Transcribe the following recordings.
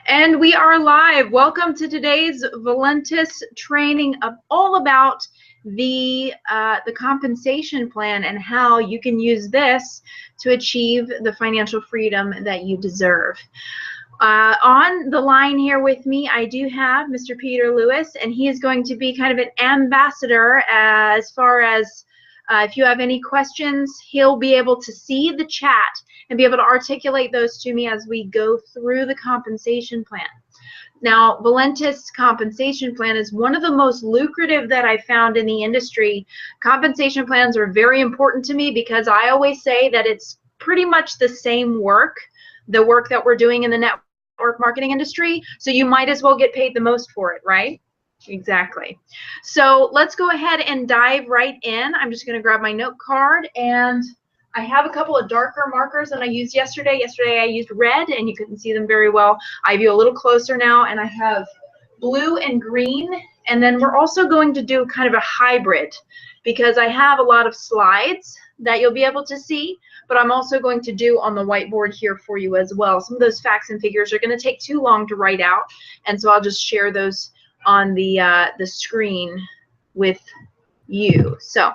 And we are live. Welcome to today's Valentus training of all about the compensation plan and how you can use this to achieve the financial freedom that you deserve. On the line here with me, I do have Mr. Peter Lewis, and he is going to be kind of an ambassador as far as if you have any questions, he'll be able to see the chat and be able to articulate those to me as we go through the compensation plan. Now, Valentus compensation plan is one of the most lucrative that I found in the industry. Compensation plans are very important to me because I always say that it's pretty much the same work, the work that we're doing in the network marketing industry, so you might as well get paid the most for it, right? Exactly. So let's go ahead and dive right in. I'm just going to grab my note card, and I have a couple of darker markers that I used yesterday. Yesterday I used red, and you couldn't see them very well. I have you a little closer now, and I have blue and green, and then we're also going to do kind of a hybrid because I have a lot of slides that you'll be able to see, but I'm also going to do on the whiteboard here for you as well. Some of those facts and figures are going to take too long to write out, and so I'll just share those on the screen with you. So,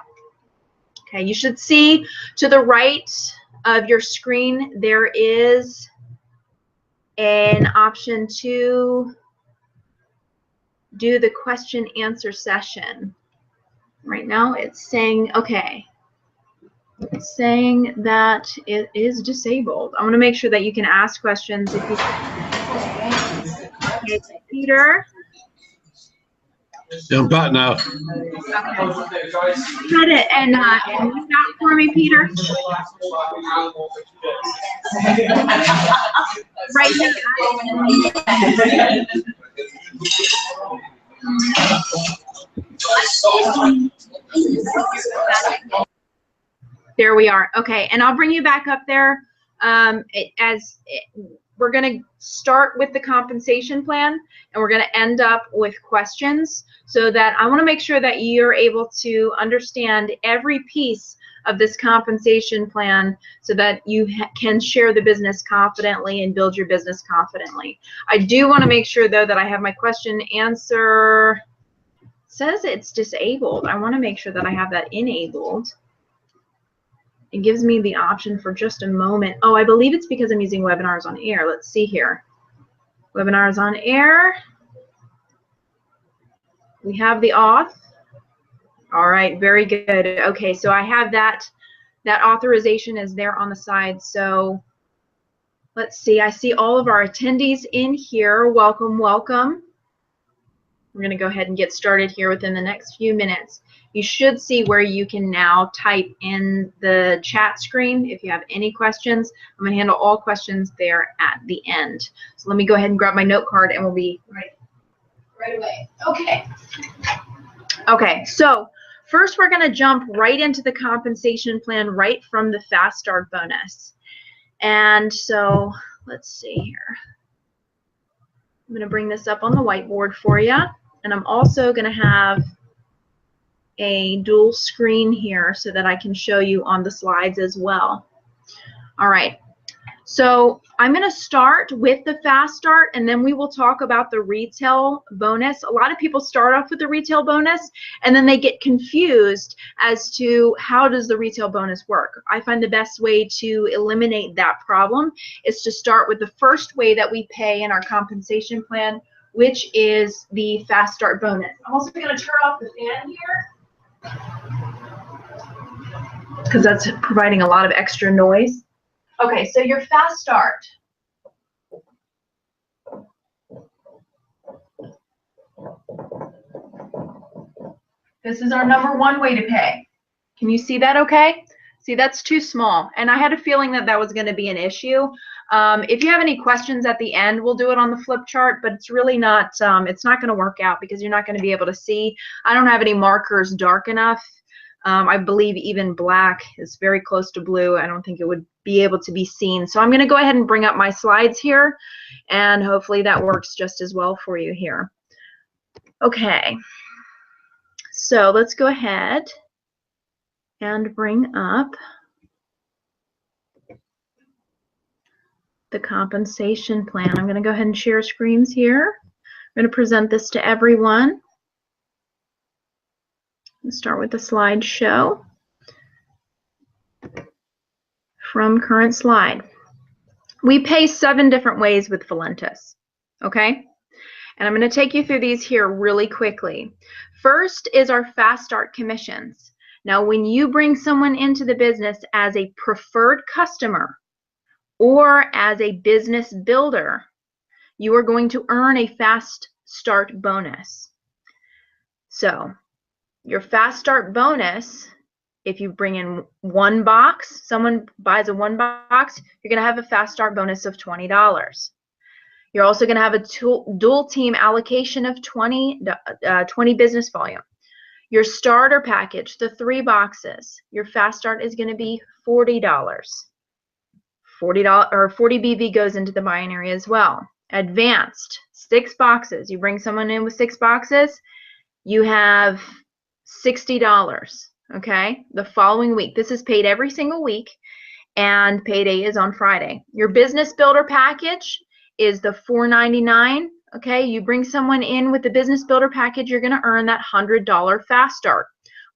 okay, you should see to the right of your screen there is an option to do the question answer session. Right now it's saying, okay, it's saying that it is disabled. I want to make sure that you can ask questions if you okay, Peter. Yeah, I'm back now. Okay. Got it. And read that for me, Peter. Right here. There we are. Okay, and I'll bring you back up there we're going to start with the compensation plan, and we're going to end up with questions, so that I want to make sure that you're able to understand every piece of this compensation plan so that you can share the business confidently and build your business confidently. I do want to make sure, though, that I have my question answer. It says it's disabled. I want to make sure that I have that enabled. It gives me the option for just a moment. Oh, I believe it's because I'm using webinars on air. Let's see here. Webinars on air. We have the auth. All right, very good. Okay, so I have that authorization is there on the side. So let's see. I see all of our attendees in here. Welcome, welcome. We're going to go ahead and get started here within the next few minutes. You should see where you can now type in the chat screen if you have any questions. I'm going to handle all questions there at the end. So let me go ahead and grab my note card, and we'll be right away. Okay. Okay, so first we're going to jump right into the compensation plan right from the Fast Start bonus. And so let's see here. I'm going to bring this up on the whiteboard for you, and I'm also going to have a dual screen here so that I can show you on the slides as well. All right, so I'm going to start with the Fast Start, and then we will talk about the retail bonus. A lot of people start off with the retail bonus, and then they get confused as to how does the retail bonus work. I find the best way to eliminate that problem is to start with the first way that we pay in our compensation plan, which is the Fast Start bonus. I'm also going to turn off the fan here, because that's providing a lot of extra noise. Okay, so your Fast Start. This is our #1 way to pay. Can you see that okay? See, that's too small, and I had a feeling that that was going to be an issue. If you have any questions at the end, we'll do it on the flip chart, but it's really not, it's not going to work out because you're not going to be able to see. I don't have any markers dark enough. I believe even black is very close to blue. I don't think it would be able to be seen. So I'm going to go ahead and bring up my slides here, and hopefully that works just as well for you here. Okay, so let's go ahead and bring up the compensation plan. I'm going to go ahead and share screens here. I'm going to present this to everyone. Let's start with the slideshow. From current slide. We pay 7 different ways with Valentus, okay? And I'm going to take you through these here really quickly. First is our fast start commissions. Now, when you bring someone into the business as a preferred customer or as a business builder, you are going to earn a fast start bonus. So, your fast start bonus, if you bring in 1 box, someone buys a 1 box, you're going to have a fast start bonus of $20. You're also going to have a dual team allocation of 20 business volume. Your starter package, the 3 boxes, your fast start is going to be $40. $40 or 40 BV goes into the binary as well. Advanced, 6 boxes. You bring someone in with 6 boxes, you have $60. Okay, the following week. This is paid every single week, and payday is on Friday. Your business builder package is the $4.99. Okay, you bring someone in with the business builder package, you're going to earn that $100 fast start.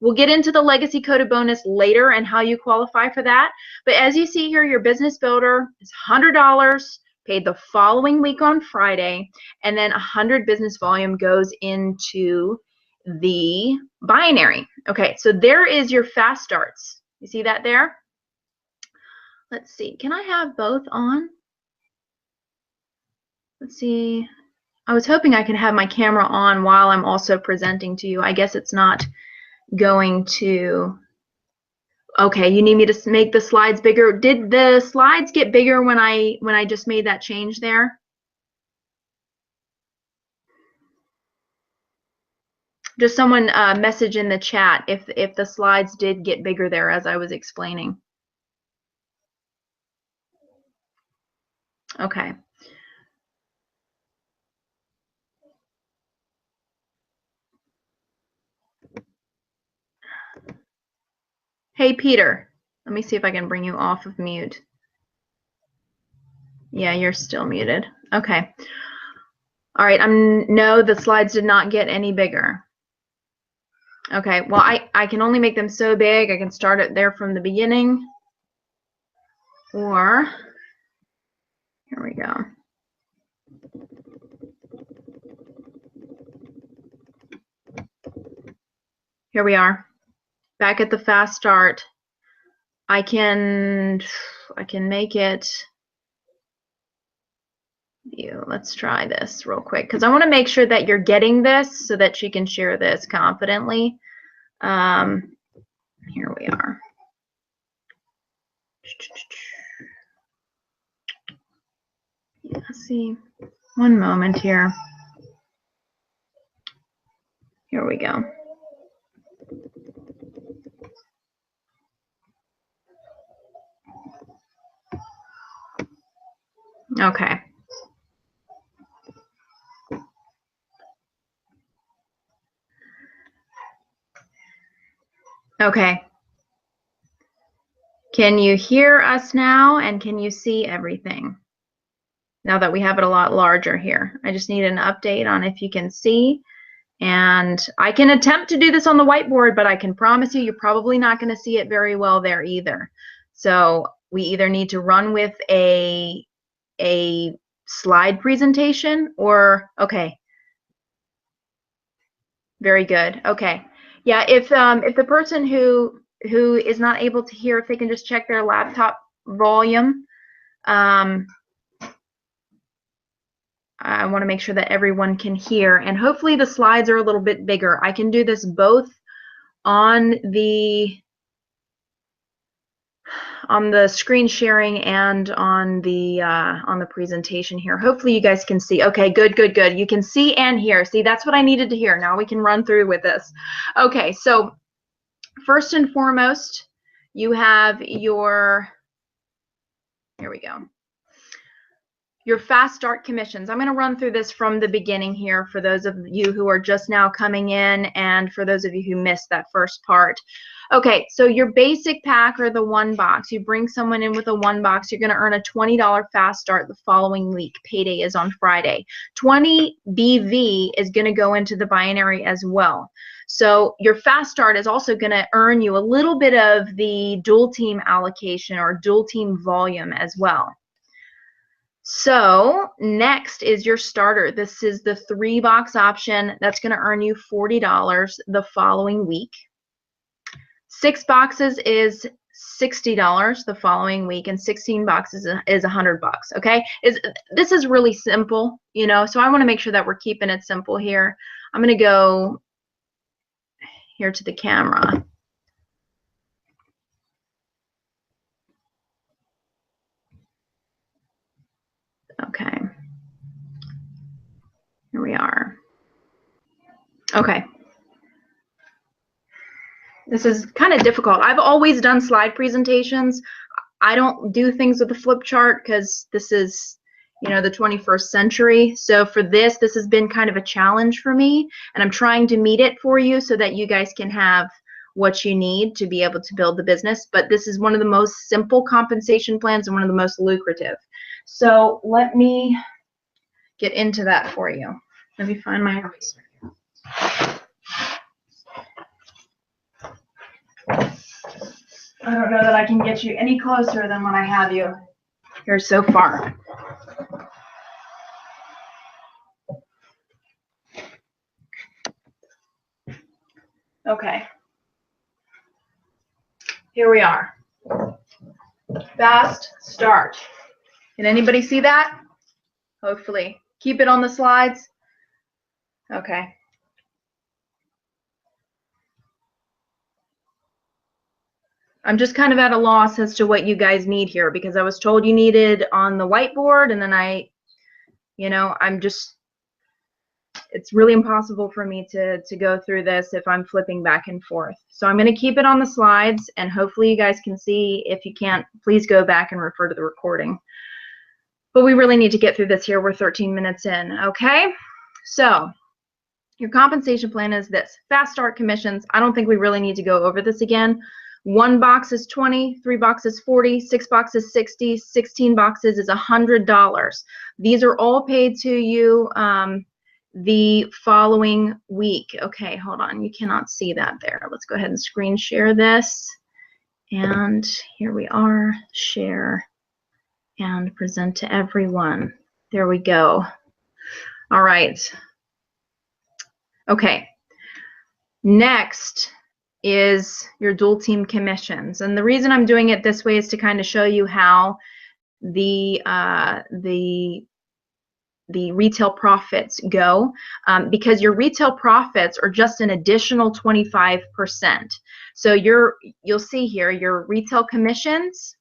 We'll get into the legacy coded bonus later and how you qualify for that. But as you see here, your business builder is $100, paid the following week on Friday, and then 100 business volume goes into the binary. Okay, so there is your fast starts. You see that there? Let's see. Can I have both on? Let's see. I was hoping I could have my camera on while I'm also presenting to you. I guess it's not going to. Okay, you need me to make the slides bigger. Did the slides get bigger when I just made that change there? Just someone message in the chat if the slides did get bigger there as I was explaining. Okay. Hey, Peter. Let me see if I can bring you off of mute. Yeah, you're still muted. Okay. All right. No, the slides did not get any bigger. Okay. Well, I can only make them so big. I can start it there from the beginning. Or, here we go. Here we are. Back at the fast start. I can make it view. Let's try this real quick because I want to make sure that you're getting this so that she can share this confidently. Here we are. Yeah, see, one moment here. Here we go. Okay. Okay. Can you hear us now, and can you see everything? Now that we have it a lot larger here. I just need an update on if you can see. And I can attempt to do this on the whiteboard, but I can promise you, you're probably not going to see it very well there either. So we either need to run with a slide presentation or, okay. Very good. Okay. Yeah, if the person who is not able to hear, if they can just check their laptop volume. I want to make sure that everyone can hear, and hopefully the slides are a little bit bigger. I can do this both on the screen sharing and on the presentation here. Hopefully you guys can see. Okay, good, good, good. You can see and hear. See, that's what I needed to hear. Now we can run through with this. Okay, so first and foremost, you have your, here we go. Your fast start commissions. I'm going to run through this from the beginning here for those of you who are just now coming in and for those of you who missed that first part. Okay, so your basic pack or the one box, you bring someone in with a one box, you're going to earn a $20 fast start the following week. Payday is on Friday. 20 BV is going to go into the binary as well. So your fast start is also going to earn you a little bit of the dual team allocation or dual team volume as well. So next is your starter. This is the 3-box option. That's going to earn you $40 the following week. 6 boxes is $60 the following week, and 16 boxes is $100. Okay, this is really simple, you know. So I want to make sure that we're keeping it simple here. I'm going to go here to the camera. Okay, here we are. Okay. This is kind of difficult. I've always done slide presentations. I don't do things with a flip chart because this is, you know, the 21st century. So for this has been kind of a challenge for me, and I'm trying to meet it for you so that you guys can have what you need to be able to build the business. But this is one of the most simple compensation plans and one of the most lucrative. So let me get into that for you. Let me find my eraser. I don't know that I can get you any closer than what I have you here so far. Okay. Here we are. Fast start. Can anybody see that? Hopefully. Keep it on the slides. Okay. I'm just kind of at a loss as to what you guys need here because I was told you needed on the whiteboard, and then it's really impossible for me to go through this if I'm flipping back and forth. So I'm going to keep it on the slides, and hopefully you guys can see. If you can't, please go back and refer to the recording. But we really need to get through this here. We're 13 minutes in, okay? So your compensation plan is this. Fast start commissions. I don't think we really need to go over this again. 1 box is 20, 3 boxes 40, 6 boxes 60, 16 boxes is $100. These are all paid to you the following week. Okay, hold on. You cannot see that there. Let's go ahead and screen share this. And here we are. Share and present to everyone. There we go. All right. Okay. Next is your dual team commissions, and the reason I'm doing it this way is to kind of show you how the retail profits go, because your retail profits are just an additional 25%. So you'll see here your retail commissions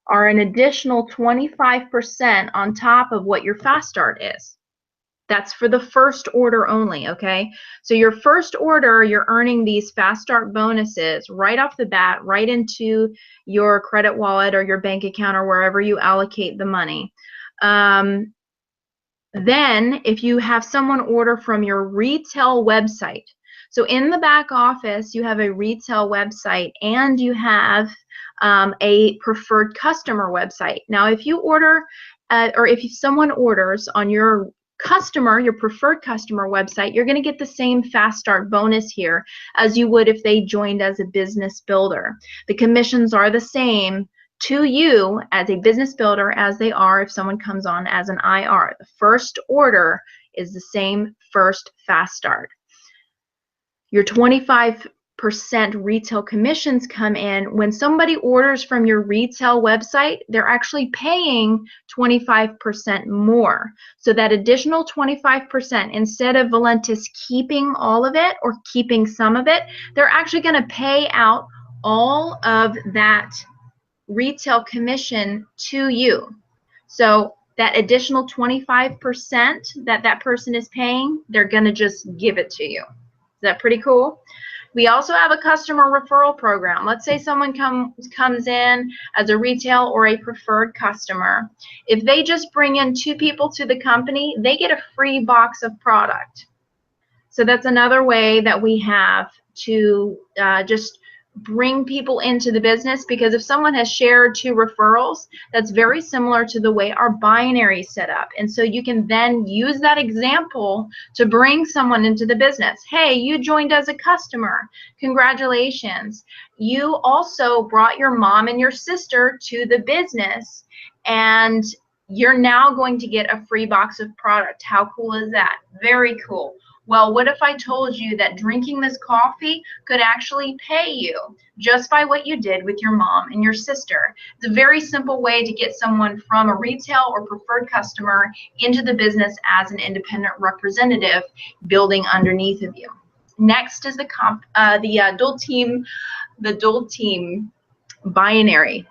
are an additional 25% on top of what your fast start is. That's for the first order only, okay? So your first order, you're earning these fast start bonuses right off the bat, right into your credit wallet or your bank account or wherever you allocate the money. Then if you have someone order from your retail website, so in the back office, you have a retail website and you have a preferred customer website. Now, if you order or if someone orders on your preferred customer website, you're going to get the same fast start bonus here as you would if they joined as a business builder. The commissions are the same to you as a business builder as they are if someone comes on as an IR. The first order is the same first fast start. Your 25% retail commissions come in when somebody orders from your retail website. They're actually paying 25% more. So that additional 25%, instead of Valentus keeping all of it or keeping some of it, they're actually going to pay out all of that retail commission to you. So that additional 25% that person is paying, they're going to just give it to you. Is that pretty cool? We also have a customer referral program. Let's say someone comes in as a retail or a preferred customer. If they just bring in 2 people to the company, they get a free box of product. So that's another way that we have to just bring people into the business, because if someone has shared 2 referrals, that's very similar to the way our binary is set up. And so you can then use that example to bring someone into the business. Hey, you joined as a customer. Congratulations. You also brought your mom and your sister to the business, and you're now going to get a free box of product. How cool is that? Very cool. Well, what if I told you that drinking this coffee could actually pay you just by what you did with your mom and your sister? It's a very simple way to get someone from a retail or preferred customer into the business as an independent representative, building underneath of you. Next is the dual team binary.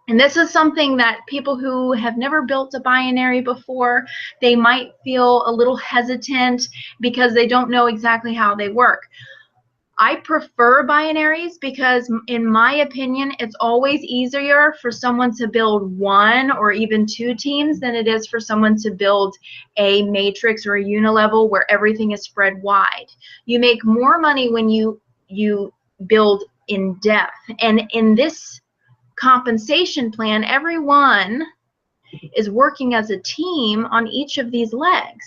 And this is something that people who have never built a binary before, they might feel a little hesitant because they don't know exactly how they work. I prefer binaries because, in my opinion, it's always easier for someone to build 1 or even 2 teams than it is for someone to build a matrix or a unilevel where everything is spread wide. You make more money when you build in depth. And in this compensation plan, everyone is working as a team on each of these legs.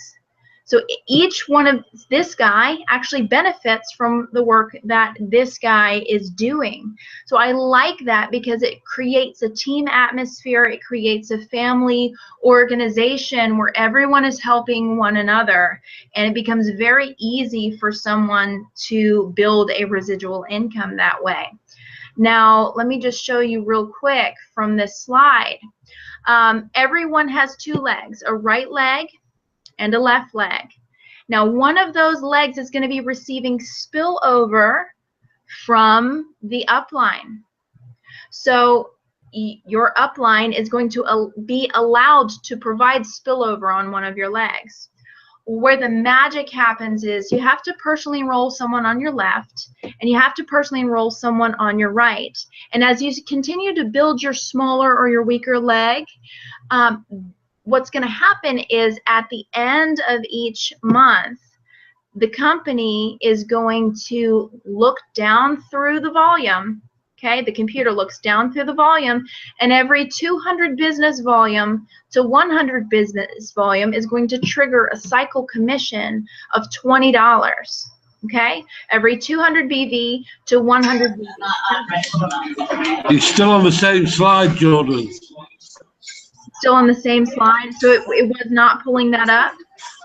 So each one of this guy actually benefits from the work that this guy is doing. So I like that because it creates a team atmosphere. It creates a family organization where everyone is helping one another, and it becomes very easy for someone to build a residual income that way. Now, let me just show you real quick from this slide. Everyone has 2 legs, a right leg and a left leg. Now, one of those legs is going to be receiving spillover from the upline. So your upline is going to be allowed to provide spillover on one of your legs. Where the magic happens is you have to personally enroll someone on your left, and you have to personally enroll someone on your right. And as you continue to build your smaller or your weaker leg, what's going to happen is at the end of each month, the company is going to look down through the volume. Okay, the computer looks down through the volume, and every 200 business volume to 100 business volume is going to trigger a cycle commission of $20. Okay, every 200 BV to 100 BV. You're still on the same slide, Jordan. Still on the same slide, so it was not pulling that up?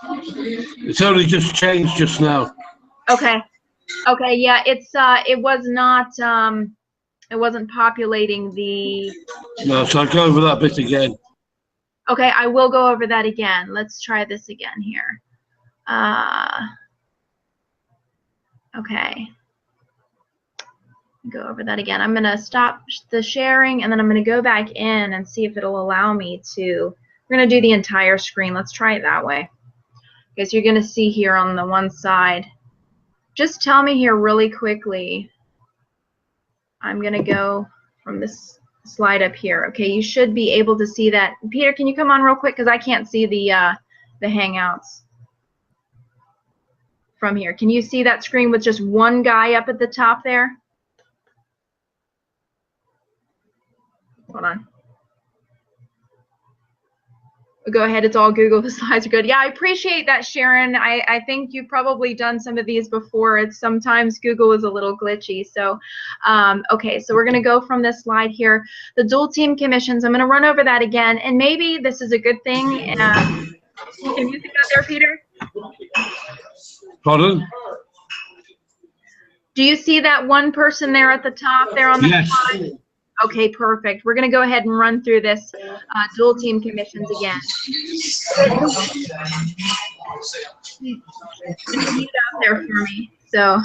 It's only just changed just now. Okay, okay, yeah, it was not, it wasn't populating the... No, so I'll go over that bit again. Okay, I will go over that again. Let's try this again here. Okay. Go over that again. I'm going to stop the sharing, and then I'm going to go back in and see if it'll allow me to... We're going to do the entire screen. Let's try it that way. Okay, so you're going to see here on the one side. Just tell me here really quickly. I'm going to go from this slide up here. Okay, you should be able to see that. Peter, can you come on real quick, because I can't see the Hangouts from here. Can you see that screen with just one guy up at the top there? Hold on. Go ahead, it's all Google. The slides are good. Yeah, I appreciate that, Sharon. I think you've probably done some of these before. It's sometimes Google is a little glitchy. So, okay, so we're going to go from this slide here. The dual team commissions, I'm going to run over that again, and maybe this is a good thing. Can you see that there, Peter? Pardon? Do you see that one person there at the top there on the slide? Okay, perfect. We're going to go ahead and run through this dual team commissions again. Mute out there for me. So,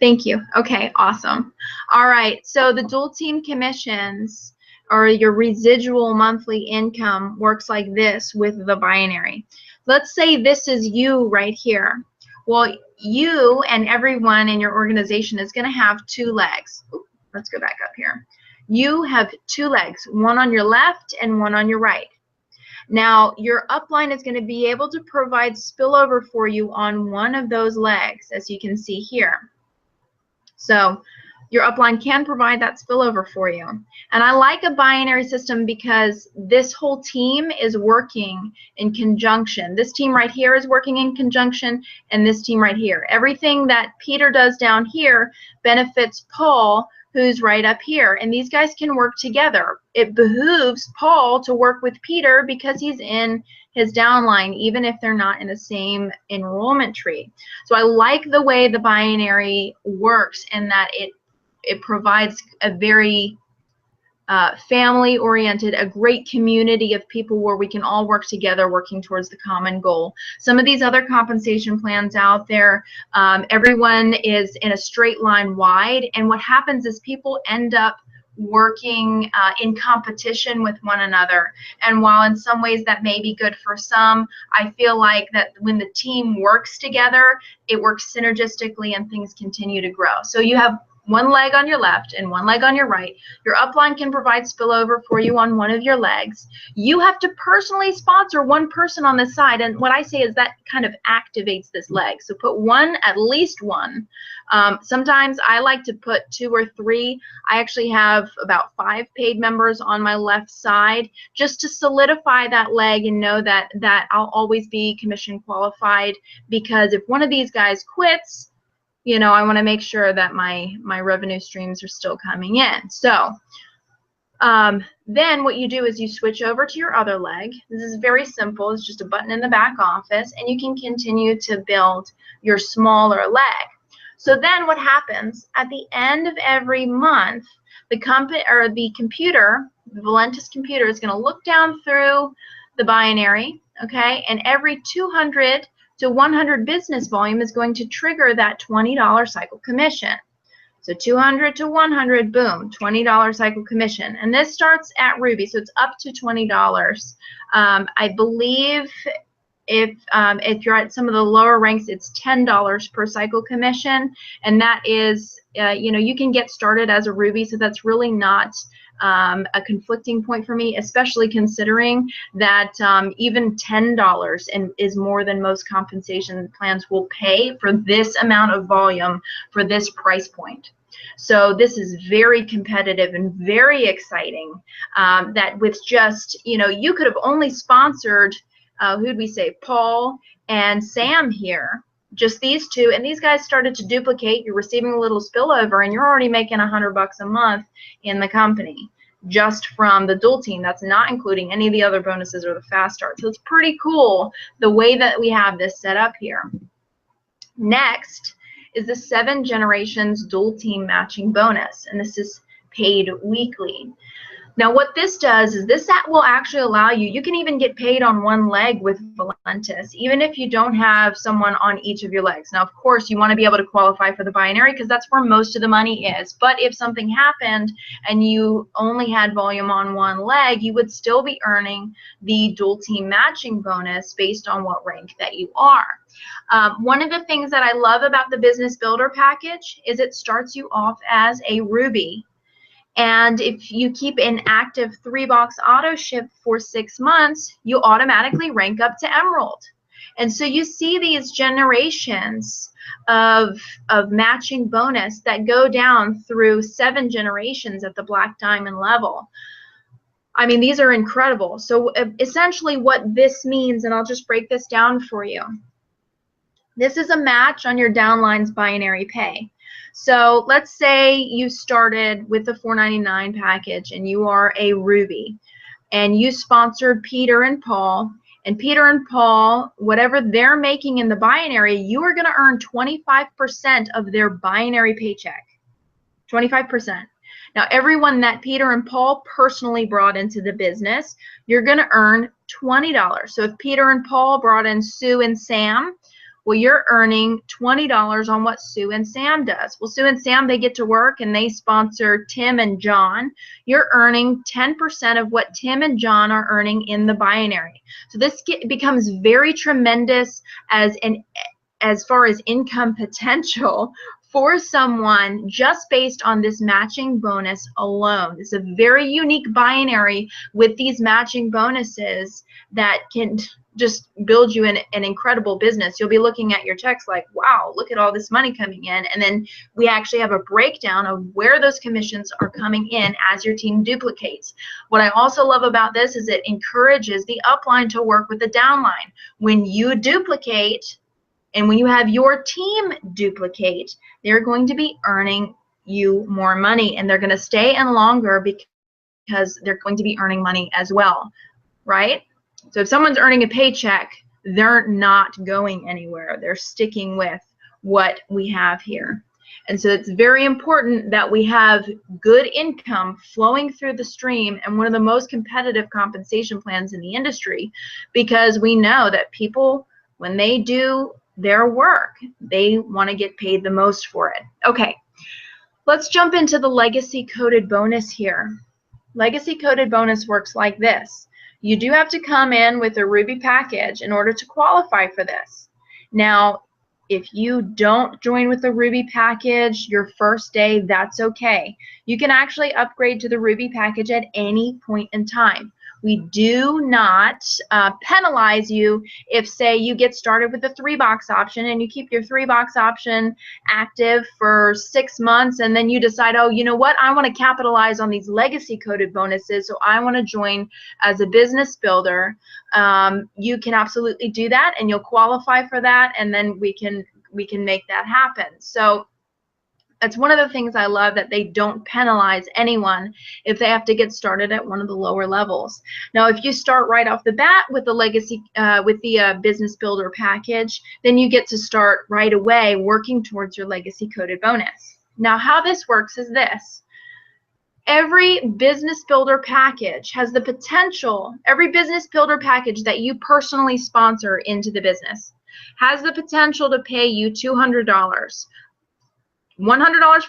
thank you. Okay, awesome. All right, so the dual team commissions, or your residual monthly income, works like this with the binary. Let's say this is you right here. Well, you and everyone in your organization is going to have 2 legs. Ooh, let's go back up here. You have 2 legs, one on your left and one on your right. Now, your upline is going to be able to provide spillover for you on one of those legs, as you can see here. So your upline can provide that spillover for you. And I like a binary system because this whole team is working in conjunction. This team right here is working in conjunction, and this team right here. Everything that Peter does down here benefits Paul, who's right up here, and these guys can work together. It behooves Paul to work with Peter because he's in his downline, even if they're not in the same enrollment tree. So I like the way the binary works in that it provides a very family-oriented, a great community of people where we can all work together working towards the common goal. Some of these other compensation plans out there, everyone is in a straight line wide, and what happens is people end up working in competition with one another. And while in some ways that may be good for some, I feel like that when the team works together, it works synergistically and things continue to grow. So you have 1 leg on your left and 1 leg on your right. Your upline can provide spillover for you on one of your legs. You have to personally sponsor 1 person on this side, and what I say is that kind of activates this leg. So put 1, at least 1. Sometimes I like to put 2 or 3. I actually have about 5 paid members on my left side just to solidify that leg and know that I'll always be commission qualified, because if one of these guys quits, you know, I want to make sure that my revenue streams are still coming in. So then what you do is you switch over to your other leg. This is very simple. It's just a button in the back office, and you can continue to build your smaller leg. So then what happens at the end of every month, the computer, the Valentus computer, is going to look down through the binary, okay, and every 200 to 100 business volume is going to trigger that $20 cycle commission. So 200 to 100, boom, $20 cycle commission. And this starts at Ruby, so it's up to $20. I believe if you're at some of the lower ranks, it's $10 per cycle commission. And that is, you know, you can get started as a Ruby, so that's really not a conflicting point for me, especially considering that even $10 is more than most compensation plans will pay for this amount of volume for this price point. So this is very competitive and very exciting, that with just, you know, you could have only sponsored, who'd we say, Paul and Sam here, just these 2, and these guys started to duplicate. You're receiving a little spillover, and you're already making $100 a month in the company just from the dual team. That's not including any of the other bonuses or the fast start. So it's pretty cool the way that we have this set up here. Next is the 7 generations dual team matching bonus, and this is paid weekly. Now what this does is this will actually allow you, you can even get paid on 1 leg with Valentus, even if you don't have someone on each of your legs. Now of course you want to be able to qualify for the binary because that's where most of the money is, but if something happened and you only had volume on 1 leg, you would still be earning the dual team matching bonus based on what rank that you are. One of the things that I love about the Business Builder package is it starts you off as a Ruby. And if you keep an active 3-box auto ship for 6 months, you automatically rank up to Emerald. And so you see these generations of matching bonus that go down through 7 generations at the Black Diamond level. I mean, these are incredible. So essentially what this means, and I'll just break this down for you. This is a match on your downline's binary pay. So let's say you started with the $4.99 package and you are a Ruby and you sponsored Peter and Paul, and Peter and Paul, whatever they're making in the binary, you are going to earn 25% of their binary paycheck. 25%. Now everyone that Peter and Paul personally brought into the business, you're going to earn $20. So if Peter and Paul brought in Sue and Sam, well, you're earning $20 on what Sue and Sam does. Well, Sue and Sam, they get to work and they sponsor Tim and John. You're earning 10% of what Tim and John are earning in the binary. So this becomes very tremendous as as far as income potential for someone just based on this matching bonus alone. It's a very unique binary with these matching bonuses that can just build you an incredible business. You'll be looking at your checks like, wow, look at all this money coming in. And then we actually have a breakdown of where those commissions are coming in as your team duplicates. What I also love about this is it encourages the upline to work with the downline. When you duplicate, and when you have your team duplicate, they're going to be earning you more money, and they're going to stay in longer because they're going to be earning money as well, right? So if someone's earning a paycheck, they're not going anywhere. They're sticking with what we have here. And so it's very important that we have good income flowing through the stream and one of the most competitive compensation plans in the industry, because we know that people, when they do their work, they want to get paid the most for it. Okay, let's jump into the legacy coded bonus here. Legacy coded bonus works like this. You do have to come in with a Ruby package in order to qualify for this. Now, if you don't join with the Ruby package your first day, that's okay. You can actually upgrade to the Ruby package at any point in time. We do not penalize you if, say, you get started with the 3-box option and you keep your 3-box option active for 6 months, and then you decide, oh, you know what, I want to capitalize on these legacy coded bonuses, so I want to join as a business builder. You can absolutely do that, and you'll qualify for that, and then we can make that happen. So that's one of the things I love, that they don't penalize anyone if they have to get started at one of the lower levels. Now, if you start right off the bat with the legacy, business builder package, then you get to start right away working towards your legacy coded bonus. Now, how this works is this. Every business builder package has the potential, every business builder package that you personally sponsor into the business has the potential to pay you $200. $100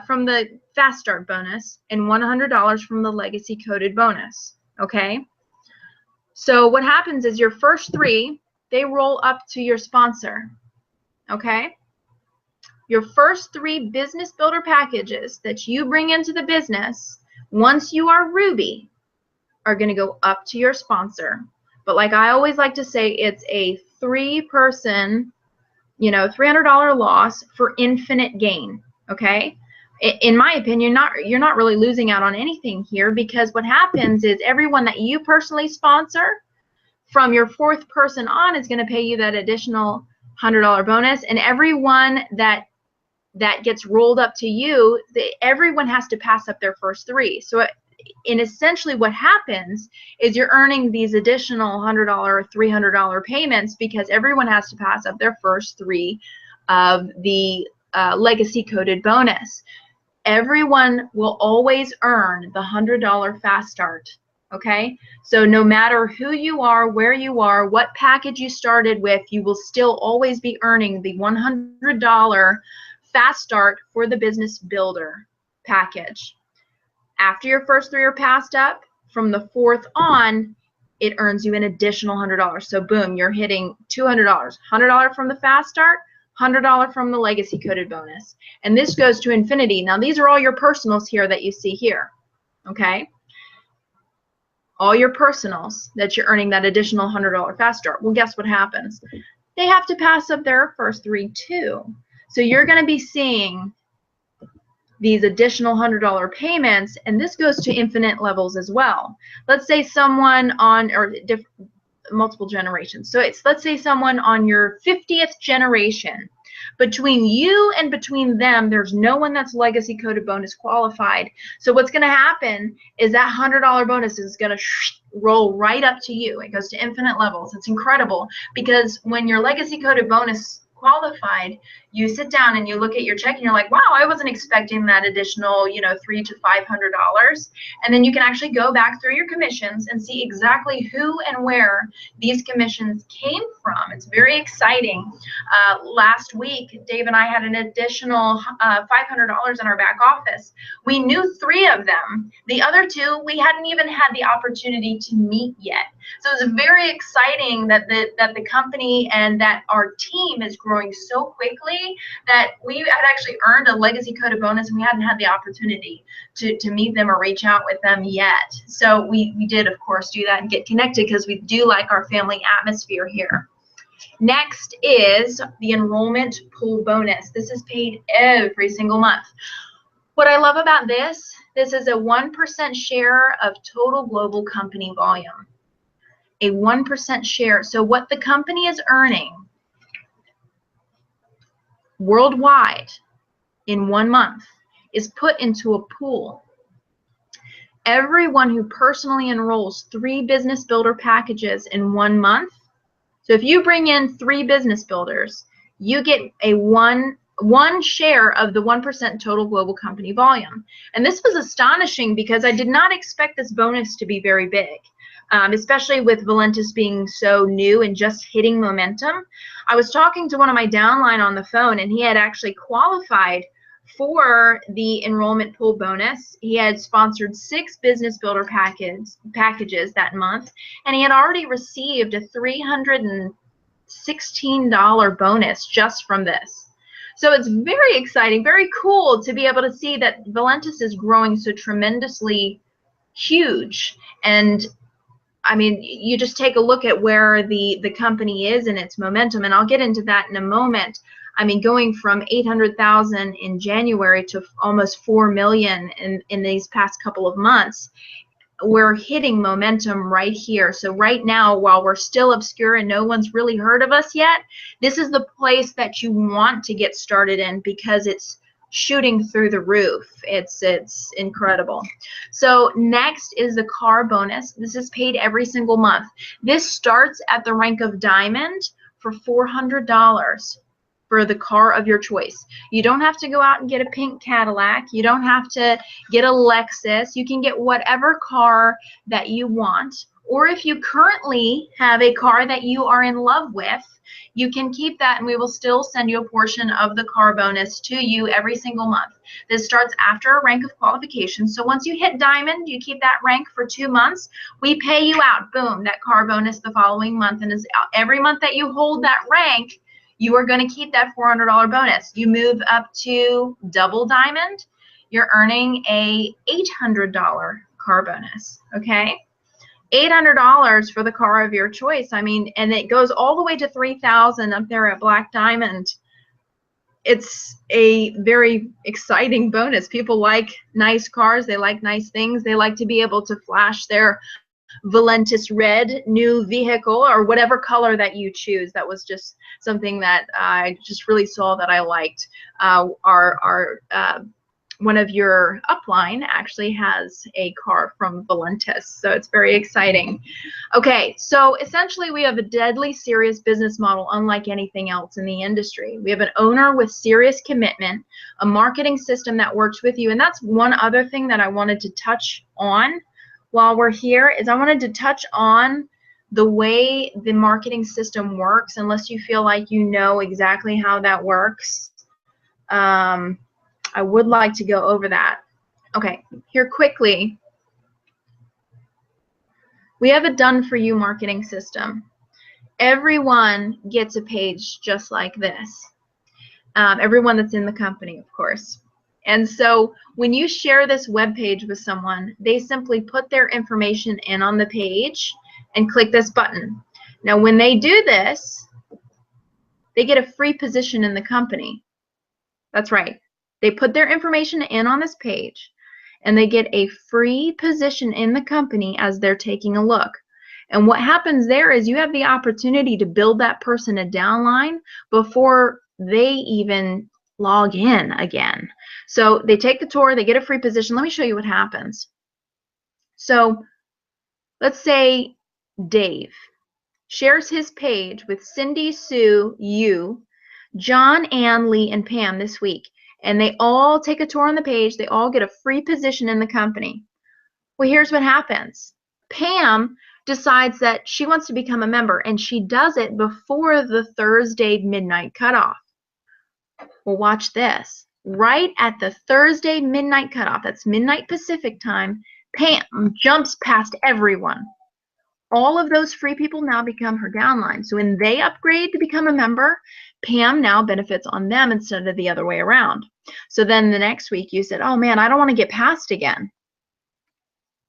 from the Fast Start bonus and $100 from the legacy coded bonus. Okay, so what happens is your first 3, they roll up to your sponsor. Okay, your first 3 business builder packages that you bring into the business, once you are Ruby, are going to go up to your sponsor. But like I always like to say, it's a 3-person, $300 loss for infinite gain. Okay, in my opinion, you're not really losing out on anything here, because what happens is everyone that you personally sponsor from your 4th person on is going to pay you that additional $100 bonus, and everyone that gets rolled up to you, everyone has to pass up their first 3. So essentially what happens is you're earning these additional $100 or $300 payments because everyone has to pass up their first 3 of the legacy coded bonus. Everyone will always earn the $100 Fast Start. Okay, so no matter who you are, where you are, what package you started with, you will still always be earning the $100 Fast Start for the business builder package. After your first 3 are passed up, from the 4th on, it earns you an additional $100. So boom, you're hitting $200. $100 from the Fast Start, $100 from the legacy coded bonus. And this goes to infinity. Now, these are all your personals here that you see here. Okay? All your personals that you're earning that additional $100 Fast Start. Well, guess what happens? They have to pass up their first 3 too. So you're going to be seeing these additional $100 payments, and this goes to infinite levels as well. Let's say someone on, or multiple generations. So let's say someone on your 50th generation. Between you and between them, there's no one that's legacy coded bonus qualified. So what's going to happen is that $100 bonus is going to roll right up to you. It goes to infinite levels. It's incredible, because when your legacy coded bonus qualified, you sit down and you look at your check and you're like, wow, I wasn't expecting that additional, you know, $300 to $500. And then you can actually go back through your commissions and see exactly who and where these commissions came from. It's very exciting. Last week, Dave and I had an additional $500 in our back office. We knew 3 of them. The other 2, we hadn't even had the opportunity to meet yet. So it's very exciting that the company and that our team is growing so quickly that we had actually earned a legacy code of bonus and we hadn't had the opportunity to meet them or reach out with them yet. So we did, of course, do that and get connected because we do like our family atmosphere here. Next is the enrollment pool bonus. This is paid every single month. What I love about this is a 1% share of total global company volume. A 1% share. So what the company is earning worldwide in 1 month is put into a pool. Everyone who personally enrolls 3 business builder packages in 1 month, so if you bring in 3 business builders, you get a one share of the 1% total global company volume. And this was astonishing because I did not expect this bonus to be very big. Especially with Valentus being so new and just hitting momentum. I was talking to one of my downline on the phone, and he had actually qualified for the enrollment pool bonus. He had sponsored 6 business builder packages that month, and he had already received a $316 bonus just from this. So it's very exciting, very cool to be able to see that Valentus is growing so tremendously huge. And I mean, you just take a look at where the company is and its momentum, and I'll get into that in a moment. I mean, going from 800,000 in January to almost 4 million in these past couple of months, we're hitting momentum right here. So right now, while we're still obscure and no one's really heard of us yet, this is the place that you want to get started in because it's shooting through the roof. It's incredible. So next is the car bonus. This is paid every single month. This starts at the rank of diamond for $400 for the car of your choice. You don't have to go out and get a pink Cadillac. You don't have to get a Lexus. You can get whatever car that you want. Or if you currently have a car that you are in love with, you can keep that and we will still send you a portion of the car bonus to you every single month. This starts after a rank of qualification. So once you hit diamond, you keep that rank for 2 months. We pay you out, boom, that car bonus the following month. And every month that you hold that rank, you are going to keep that $400 bonus. You move up to double diamond, you're earning a $800 car bonus, okay? $800 for the car of your choice. I mean, and it goes all the way to $3,000 up there at Black Diamond. It's a very exciting bonus. People like nice cars. They like nice things. They like to be able to flash their Valentus red new vehicle or whatever color that you choose. That was just something that I just really saw that I liked. One of your upline actually has a car from Valentus, so it's very exciting. Okay, so essentially we have a deadly serious business model unlike anything else in the industry. We have an owner with serious commitment, a marketing system that works with you, and that's one other thing that I wanted to touch on while we're here is I wanted to touch on the way the marketing system works, unless you feel like you know exactly how that works. I would like to go over that. Okay, here quickly. We have a done-for-you marketing system. Everyone gets a page just like this. Everyone that's in the company, of course. And so when you share this web page with someone, they simply put their information in on the page and click this button. Now, when they do this, they get a free position in the company. That's right. They put their information in on this page, and they get a free position in the company as they're taking a look. And what happens there is you have the opportunity to build that person a downline before they even log in again. So they take the tour, they get a free position. Let me show you what happens. So let's say Dave shares his page with Cindy Sue Yu. John, Ann, Lee, and Pam this week, and they all take a tour on the page. They all get a free position in the company. Well, here's what happens. Pam decides that she wants to become a member, and she does it before the Thursday midnight cutoff. Well, watch this. Right at the Thursday midnight cutoff, that's midnight Pacific time, Pam jumps past everyone. All of those free people now become her downline. So when they upgrade to become a member, Pam now benefits on them instead of the other way around. So then the next week you said, oh man, I don't want to get passed again.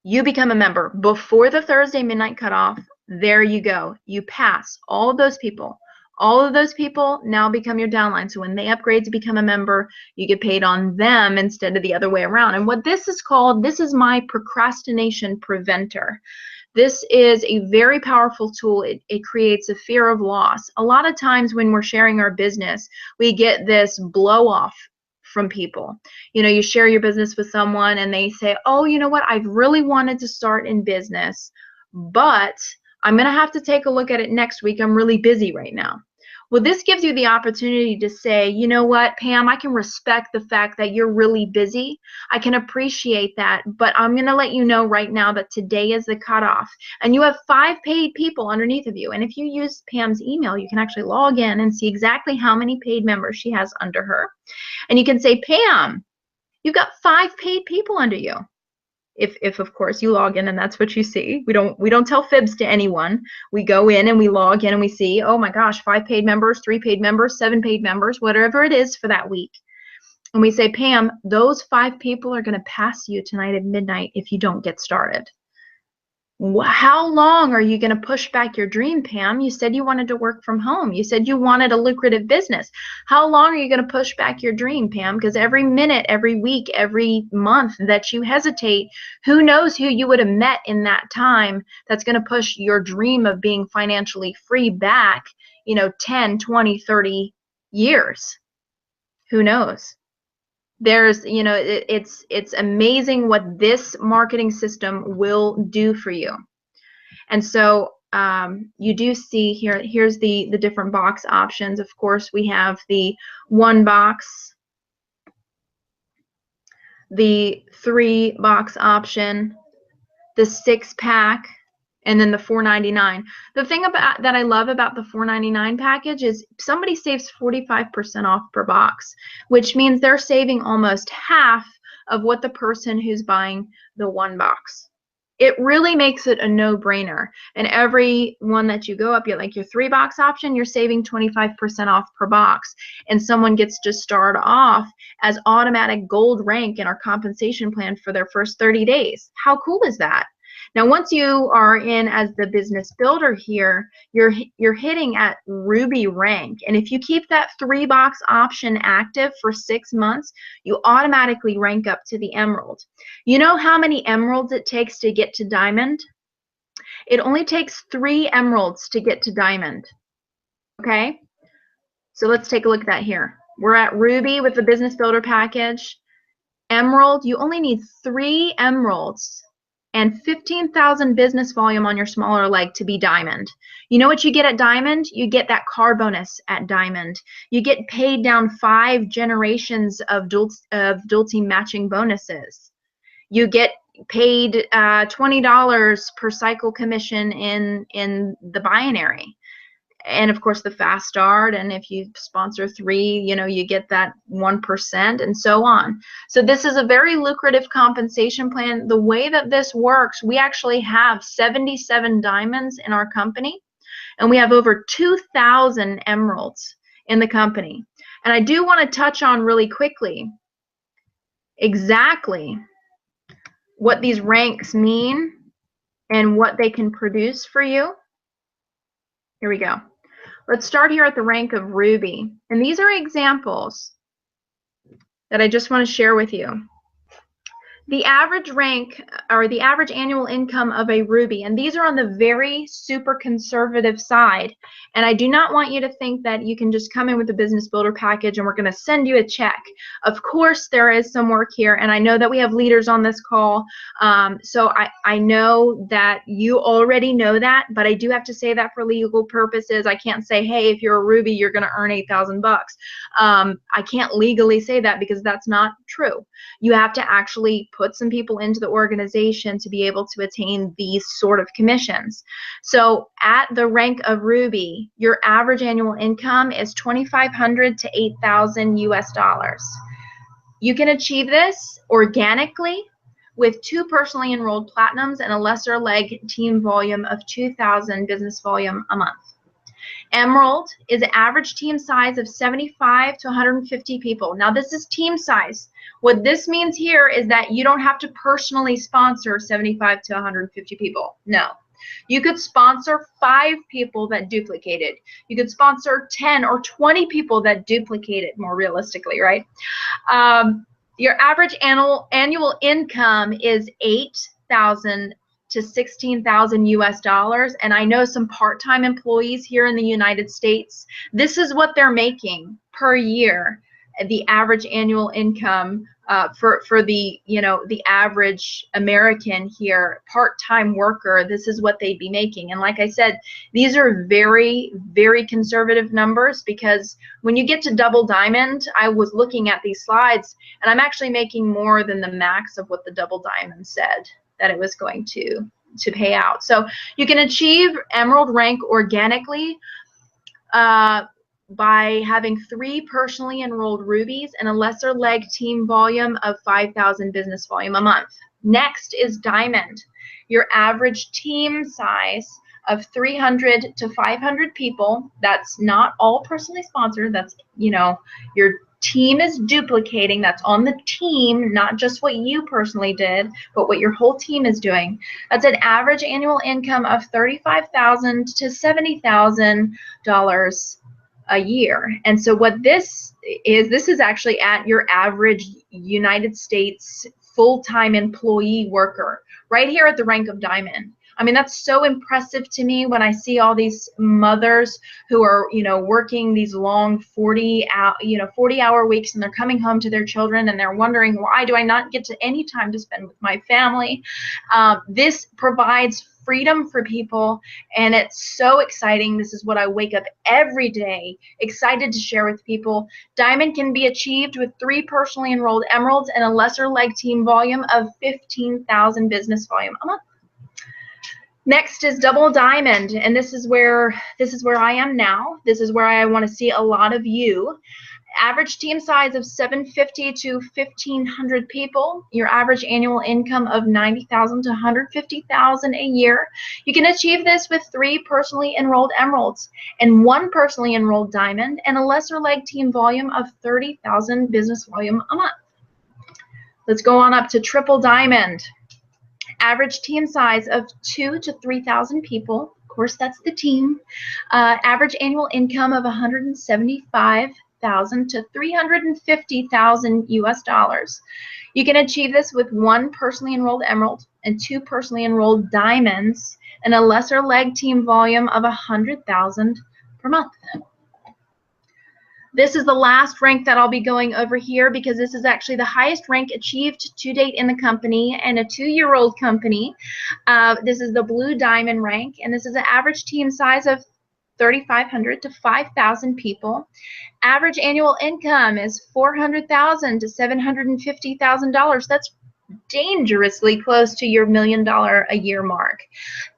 You become a member before the Thursday midnight cutoff. There you go. You pass all of those people. All of those people now become your downline. So when they upgrade to become a member, you get paid on them instead of the other way around. And what this is called, this is my procrastination preventer. This is a very powerful tool. It creates a fear of loss. A lot of times when we're sharing our business, we get this blow off from people. You know, you share your business with someone and they say, oh, you know what, I've really wanted to start in business, but I'm going to have to take a look at it next week. I'm really busy right now. Well, this gives you the opportunity to say, you know what, Pam, I can respect the fact that you're really busy. I can appreciate that, but I'm going to let you know right now that today is the cutoff. And you have 5 paid people underneath of you. And if you use Pam's email, you can actually log in and see exactly how many paid members she has under her. And you can say, Pam, you've got 5 paid people under you. If of course you log in and that's what you see. We don't tell fibs to anyone. We go in and we log in and we see, oh my gosh, 5 paid members, 3 paid members, 7 paid members, whatever it is for that week. And we say, Pam, those 5 people are going to pass you tonight at midnight if you don't get started. How long are you going to push back your dream, Pam? You said you wanted to work from home. You said you wanted a lucrative business. How long are you going to push back your dream, Pam? Because every minute, every week, every month that you hesitate, who knows who you would have met in that time that's going to push your dream of being financially free back, 10, 20, 30 years. Who knows? There's, it's amazing what this marketing system will do for you. And so you do see here's the different box options. Of course, we have the 1 box, the 3 box option, the 6-pack, and then the $4.99. The thing about that I love about the $4.99 package is somebody saves 45% off per box, which means they're saving almost half of what the person who's buying the 1 box. It really makes it a no-brainer. And every one that you go up, you're like your 3 box option, you're saving 25% off per box. And someone gets to start off as automatic gold rank in our compensation plan for their first 30 days. How cool is that? Now, once you are in as the business builder here, you're hitting at Ruby rank. And if you keep that 3 box option active for 6 months, you automatically rank up to the Emerald. You know how many emeralds it takes to get to Diamond? It only takes 3 emeralds to get to Diamond. Okay? So let's take a look at that here. We're at Ruby with the business builder package. Emerald, you only need 3 emeralds and 15,000 business volume on your smaller leg to be Diamond. You know what you get at Diamond? You get that car bonus at Diamond. You get paid down 5 generations of dual team matching bonuses. You get paid $20 per cycle commission in the binary. And of course the fast start, and if you sponsor 3, you get that 1% and so on. So this is a very lucrative compensation plan. The way that this works, we actually have 77 diamonds in our company, and we have over 2,000 emeralds in the company. And I do want to touch on really quickly exactly what these ranks mean and what they can produce for you. Here we go. Let's start here at the rank of Ruby. And these are examples that I just want to share with you. The average rank or the average annual income of a Ruby, and these are on the very super conservative side. And I do not want you to think that you can just come in with a business builder package and we're going to send you a check. Of course, there is some work here, and I know that we have leaders on this call. So I know that you already know that, but I do have to say that for legal purposes. I can't say, hey, if you're a Ruby, you're going to earn $8,000. I can't legally say that because that's not true. You have to actually put some people into the organization to be able to attain these sort of commissions. So at the rank of Ruby, your average annual income is $2,500 to $8,000 US dollars. You can achieve this organically with 2 personally enrolled platinums and a lesser leg team volume of 2,000 business volume a month. Emerald is an average team size of 75 to 150 people. Now this is team size. What this means here is that you don't have to personally sponsor 75 to 150 people. No. You could sponsor 5 people that duplicated. You could sponsor 10 or 20 people that duplicated, more realistically, right? Your average annual income is $8,000 to $16,000 US dollars, and I know some part-time employees here in the United States. This is what they're making per year. The average annual income for the the average American here, part-time worker, this is what they'd be making. And like I said, these are very, very conservative numbers, because when you get to double diamond, I was looking at these slides and I'm actually making more than the max of what the double diamond said that it was going to pay out. So you can achieve emerald rank organically by having 3 personally enrolled rubies and a lesser leg team volume of 5,000 business volume a month. Next is diamond. Your average team size of 300 to 500 people. That's not all personally sponsored. That's, your team is duplicating. That's on the team, not just what you personally did, but what your whole team is doing. That's an average annual income of $35,000 to $70,000 a year. And so what this is actually at your average United States full-time employee worker, right here at the rank of diamond. I mean, that's so impressive to me when I see all these mothers who are, working these long 40-hour weeks, and they're coming home to their children and they're wondering, why do I not get to any time to spend with my family? This provides freedom for people, and it's so exciting. This is what I wake up every day excited to share with people. Diamond can be achieved with 3 personally enrolled emeralds and a lesser leg team volume of 15,000 business volume a month. Next is double diamond, and this is where I am now. This is where I want to see a lot of you. Average team size of 750 to 1,500 people. Your average annual income of 90,000 to 150,000 a year. You can achieve this with 3 personally enrolled emeralds and 1 personally enrolled diamond and a lesser leg team volume of 30,000 business volume a month. Let's go on up to triple diamond. Average team size of 2,000 to 3,000 people. Of course, that's the team. Average annual income of 175,000 to 350,000 US dollars. You can achieve this with 1 personally enrolled emerald and 2 personally enrolled diamonds and a lesser leg team volume of 100,000 per month. This is the last rank that I'll be going over here, because this is actually the highest rank achieved to date in the company and a 2-year-old company. This is the blue diamond rank, and this is an average team size of 3,500 to 5,000 people. Average annual income is $400,000 to $750,000. That's dangerously close to your $1 million a year mark.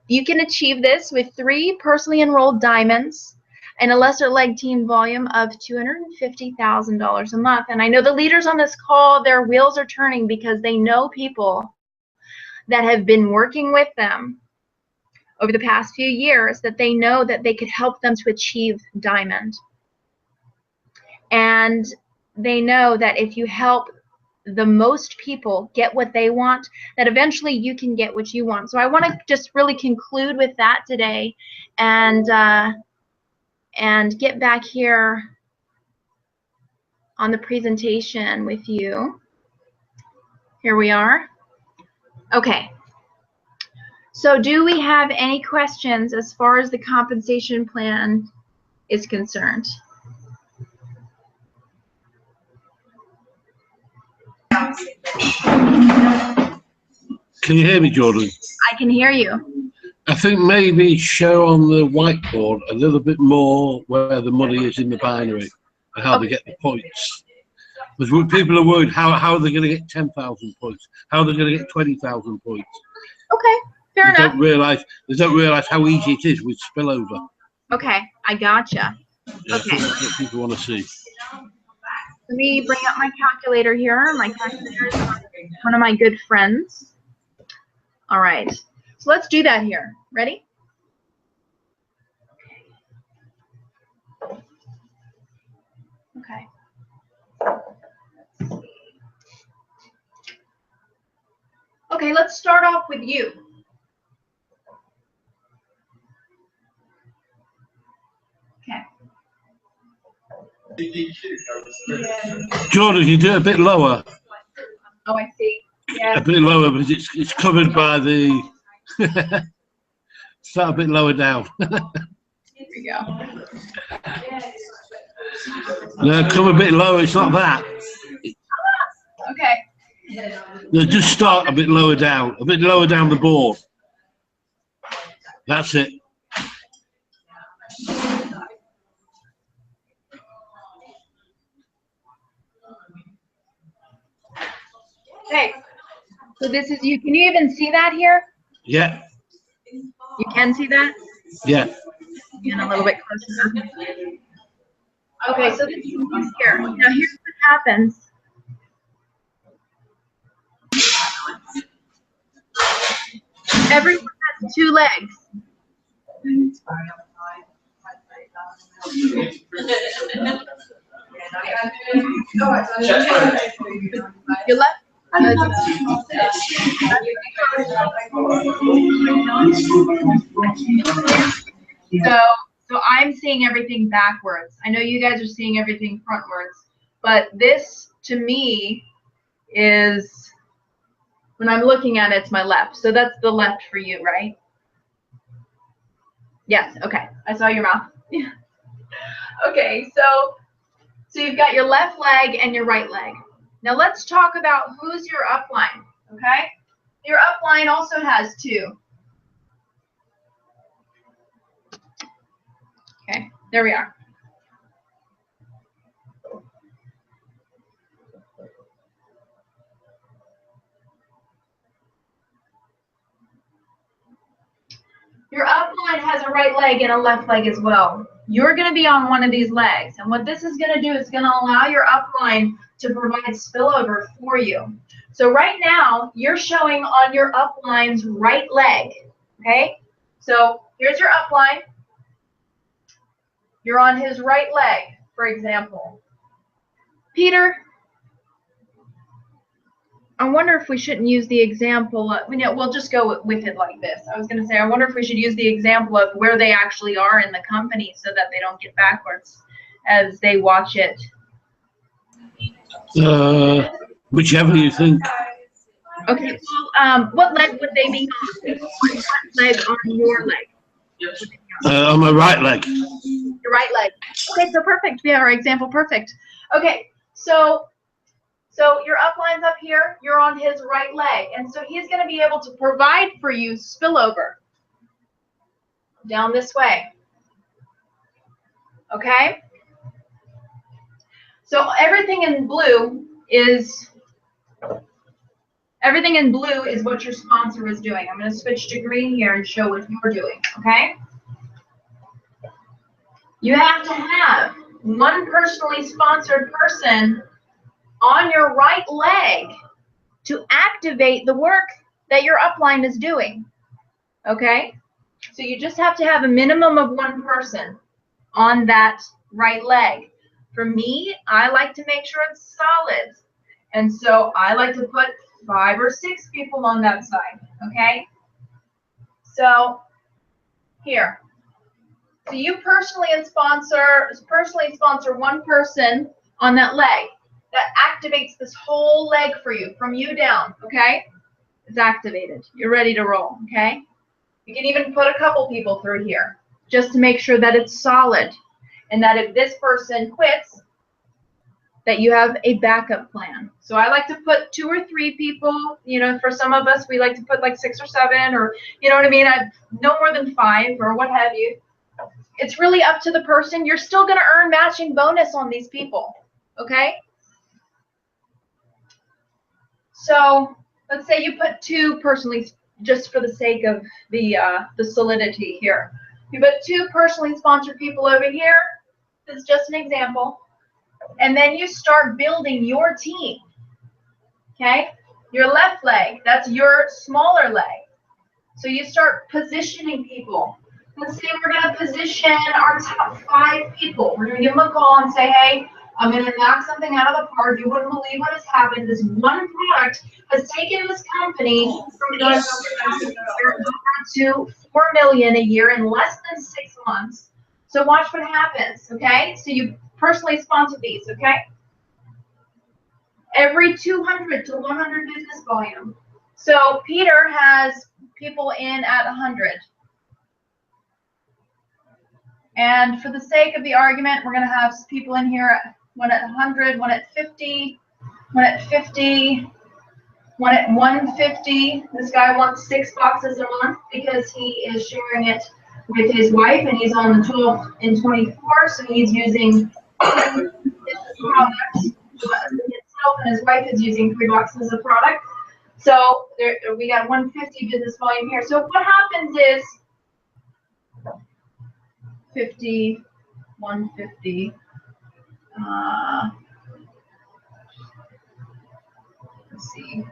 You can achieve this with 3 personally enrolled diamonds and a lesser leg team volume of $250,000 a month. And I know the leaders on this call, their wheels are turning because they know people that have been working with them over the past few years, that they know that they could help them to achieve diamond. And they know that if you help the most people get what they want, that eventually you can get what you want. So I want to just really conclude with that today, and get back here on the presentation with you. Here we are. Okay. So do we have any questions as far as the compensation plan is concerned? Can you hear me, Jordan? I can hear you. I think maybe show on the whiteboard a little bit more where the money is in the binary and how they get the points. Because people are worried, how are they going to get 10,000 points? How are they going to get 20,000 points? Okay, fair enough. They don't realize how easy it is with spillover. Okay, I gotcha. Yeah, Okay. that's what people want to see. Let me bring up my calculator here. My calculator is one of my good friends. All right, so let's do that here. Ready? Okay. Okay, let's start off with you. Okay. Jordan, you do it a bit lower. Oh, I see. Yeah. A bit lower because it's covered by the. Start a bit lower down. Here we go. No, come a bit lower. It's not that. Okay. No, just start a bit lower down. A bit lower down the board. That's it. Okay. So this is you. Can you even see that here? Yeah. You can see that? Yeah. And a little bit closer. Okay, so this is here. Now here's what happens. Everyone has two legs. Your left. So I'm seeing everything backwards. I know you guys are seeing everything frontwards, but this to me is, when I'm looking at it, it's my left. So that's the left for you, right? Yes, okay. I saw your mouth. Okay, so you've got your left leg and your right leg. Now let's talk about who's your upline, okay? Your upline also has two. Okay, there we are. Your upline has a right leg and a left leg as well. You're going to be on one of these legs. And what this is going to do is going to allow your upline to provide spillover for you. So right now, you're showing on your upline's right leg, okay? So here's your upline. You're on his right leg, for example. Peter, I wonder if we shouldn't use the example. We'll just go with it like this. I was going to say, I wonder if we should use the example of where they actually are in the company so that they don't get backwards as they watch it. Whichever you think. Okay, well, what leg would they be on? What leg on your leg? On my right leg. Your right leg. Okay, so perfect. We have our example perfect. Okay, so your upline's up here, you're on his right leg, and so he's going to be able to provide for you spillover down this way. Okay? So everything in blue is what your sponsor is doing. I'm going to switch to green here and show what you're doing, okay? You have to have one personally sponsored person on your right leg to activate the work that your upline is doing, okay? So you just have to have a minimum of one person on that right leg. For me, I like to make sure it's solid. And so I like to put 5 or 6 people on that side, okay? So here. So you personally sponsor one person on that leg. That activates this whole leg for you, from you down, okay? It's activated. You're ready to roll, okay? You can even put a couple people through here just to make sure that it's solid and that if this person quits, that you have a backup plan. So I like to put 2 or 3 people, you know, for some of us, we like to put like 6 or 7 or, you know what I mean? No more than 5 or what have you. It's really up to the person. You're still going to earn matching bonus on these people, okay? So let's say you put 2 personally, just for the sake of the solidity here. You put 2 personally sponsored people over here. This is just an example. And then you start building your team, okay? Your left leg, that's your smaller leg. So you start positioning people. Let's say we're going to position our top 5 people. We're going to give them a call and say, hey, I'm going to knock something out of the park. You wouldn't believe what has happened. This one product has taken this company from going to $4 million a year in less than 6 months. So watch what happens, okay? So you personally sponsor these, okay? Every 200 to 100 business volume. So Peter has people in at 100. And for the sake of the argument, we're going to have people in here, one at 100, one at 50, one at 50, one at 150. This guy wants 6 boxes a month because he is sharing it with his wife, and he's on the 12 and 24, so he's using products. Himself and his wife is using 3 boxes of product. So there, we got 150 business volume here. So what happens is 50, 150. Let's see.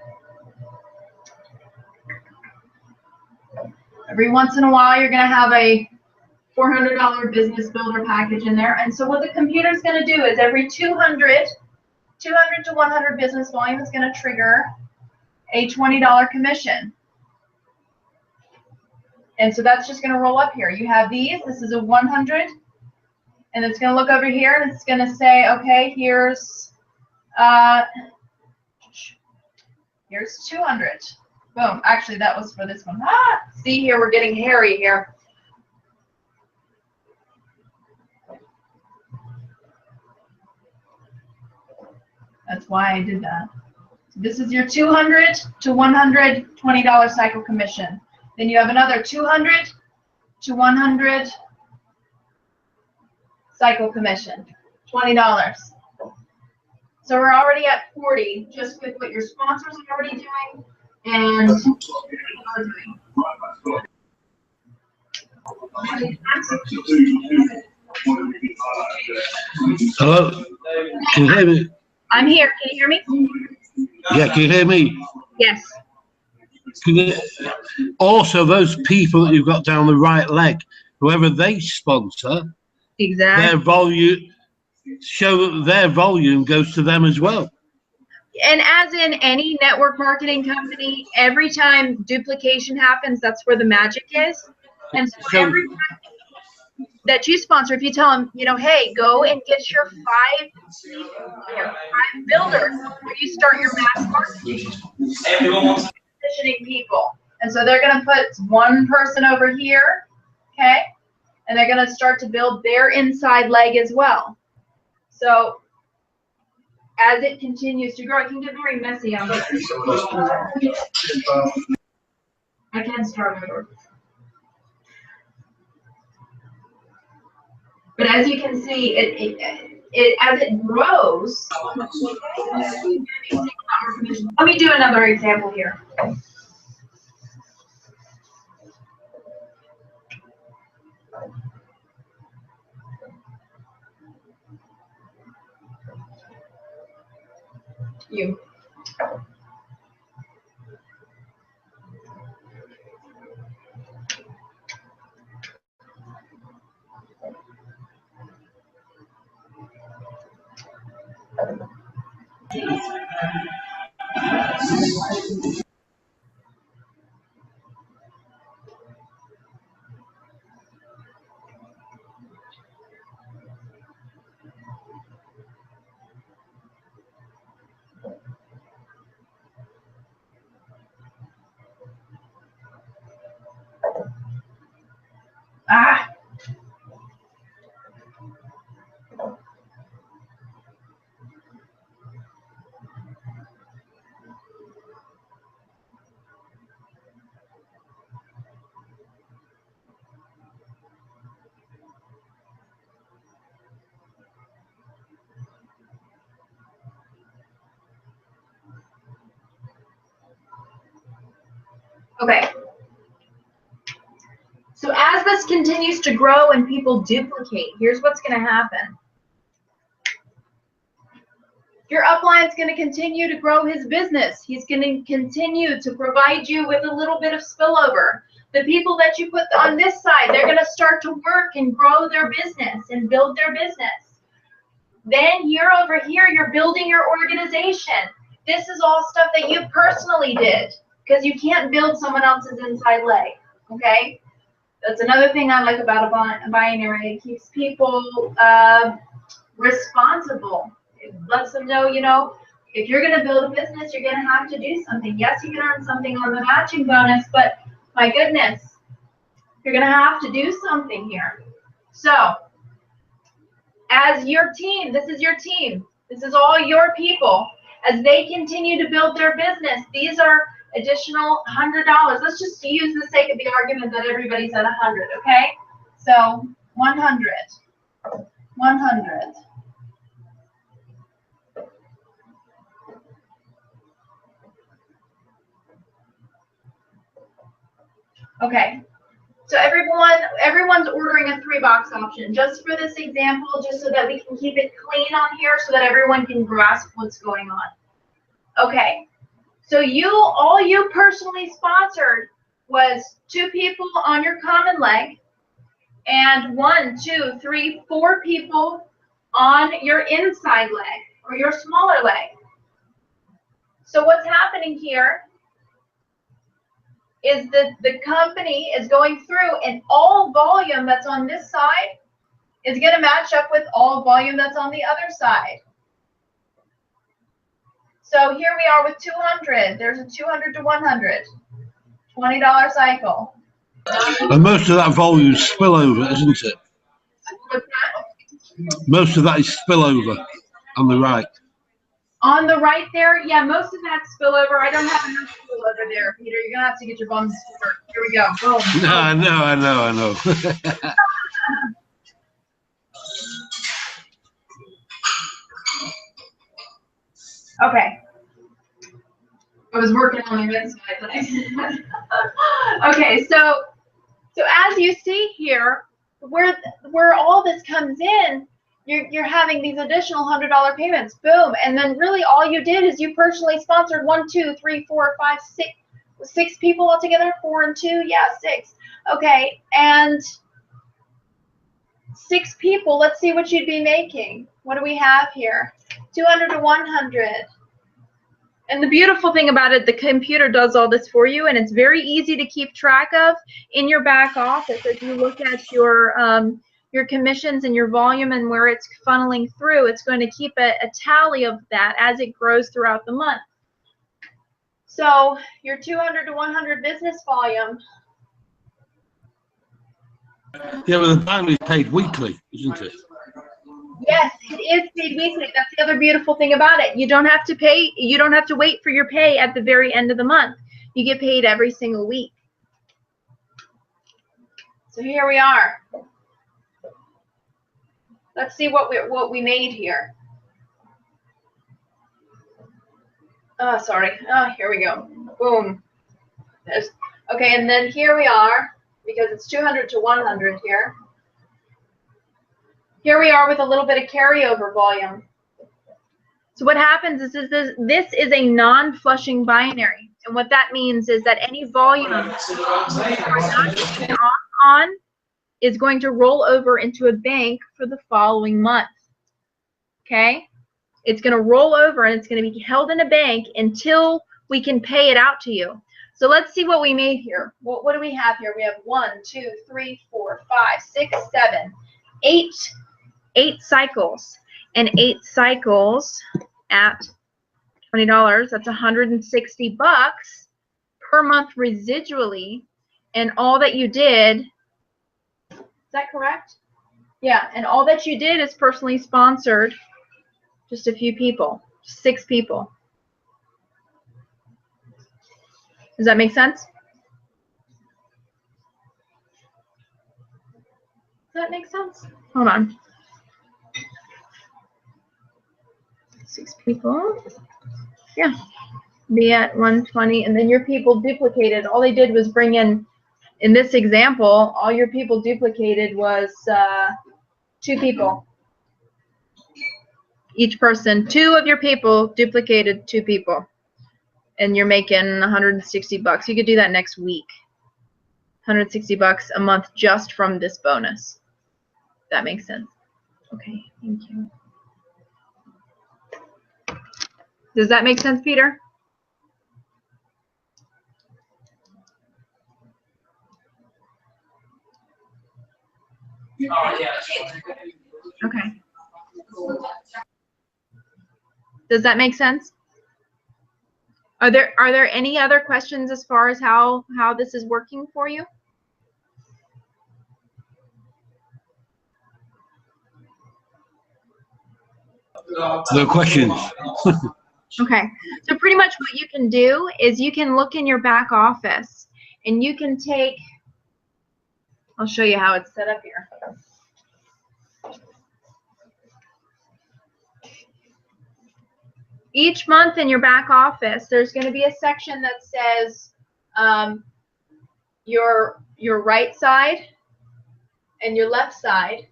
Every once in a while, you're going to have a $400 business builder package in there. And so what the computer is going to do is every 200 to 100 business volume is going to trigger a $20 commission. And so that's just going to roll up here. You have these. This is a 100. And it's going to look over here and it's going to say, okay, here's 200. Boom. Actually, that was for this one. Ah, see here, we're getting hairy here. That's why I did that. So this is your 200 to 100 $20 cycle commission. Then you have another 200 to 100 cycle commission, $20. So we're already at 40 just with what your sponsors are already doing and what you're doing. Hello? Can you hear me? I'm here. Can you hear me? Yeah, can you hear me? Yes. Also, those people that you've got down the right leg, whoever they sponsor, exactly, their volume, show that their volume goes to them as well. And as in any network marketing company, every time duplication happens, that's where the magic is. And so every time that you sponsor, if you tell them, you know, hey, go and get your 5 people, your 5 builders before you start your mass marketing. Everyone wants positioning people. And so they're going to put 1 person over here, okay? And they're going to start to build their inside leg as well. So as it continues to grow, it can get very messy on this. I can start over. But as you can see, it as it grows. Let me do another example here. You. Okay. So as this continues to grow and people duplicate, here's what's going to happen. Your upline is going to continue to grow his business. He's going to continue to provide you with a little bit of spillover. The people that you put on this side, they're going to start to work and grow their business and build their business. Then you're over here, you're building your organization. This is all stuff that you personally did because you can't build someone else's inside leg, okay? That's another thing I like about a binary. It keeps people responsible. It lets them know, you know, if you're going to build a business, you're going to have to do something. Yes, you can earn something on the matching bonus, but my goodness, you're going to have to do something here. So, as your team, this is your team. This is all your people. As they continue to build their business, these are additional $100. Let's just use the sake of the argument that everybody's at 100, okay? So 100, 100. Okay. So everyone's ordering a 3-box option just for this example, just so that we can keep it clean on here so that everyone can grasp what's going on. Okay. So all you personally sponsored was 2 people on your common leg and 1, 2, 3, 4 people on your inside leg or your smaller leg. So what's happening here is that the company is going through and all volume that's on this side is going to match up with all volume that's on the other side. So here we are with 200. There's a 200 to 100. $20 cycle. And most of that volume is spillover, isn't it? What's that? Most of that is spillover on the right. On the right there, yeah, most of that spillover. I don't have enough spillover there, Peter. You're gonna have to get your bums to work. Here we go. Boom. No, I know. Okay. I was working on the inside, but okay, so as you see here, where all this comes in, you're having these additional $100 payments, boom, and then really all you did is you personally sponsored 1, 2, 3, 4, 5, 6 people altogether, 4 and 2, yeah, 6. Okay, and 6 people. Let's see what you'd be making. What do we have here? 200 to 100. And the beautiful thing about it, the computer does all this for you, and it's very easy to keep track of in your back office. As you look at your commissions and your volume and where it's funneling through, it's going to keep a tally of that as it grows throughout the month. So your 200 to 100 business volume. Yeah, but the binary is paid weekly, isn't it? Yes, it is paid weekly. That's the other beautiful thing about it. You don't have to pay. You don't have to wait for your pay at the very end of the month. You get paid every single week. So here we are. Let's see what we made here. Oh, sorry. Oh, here we go. Boom. Okay, and then here we are, because it's 200 to 100 here. Here we are with a little bit of carryover volume. So what happens is this is a non-flushing binary. And what that means is that any volume you are not getting off on is going to roll over into a bank for the following month. Okay? It's going to roll over and it's going to be held in a bank until we can pay it out to you. So let's see what we made here. What do we have here? We have 1, 2, 3, 4, 5, 6, 7, 8 cycles. And 8 cycles at $20, that's $160 per month residually. And all that you did, is that correct? Yeah, and all that you did is personally sponsored just a few people, 6 people. Does that make sense? Does that make sense? Hold on. 6 people. Yeah. be at 120, and then your people duplicated. All they did was bring in this example, all your people duplicated was 2 people. Each person, 2 of your people duplicated 2 people. And you're making 160 bucks. You could do that next week. 160 bucks a month just from this bonus. That makes sense. Okay, thank you. Does that make sense, Peter? Okay. Does that make sense? Are there any other questions as far as how this is working for you? No questions. Okay, so pretty much what you can do is you can look in your back office and you can take, I'll show you how it's set up here. Each month in your back office, there's going to be a section that says your right side and your left side.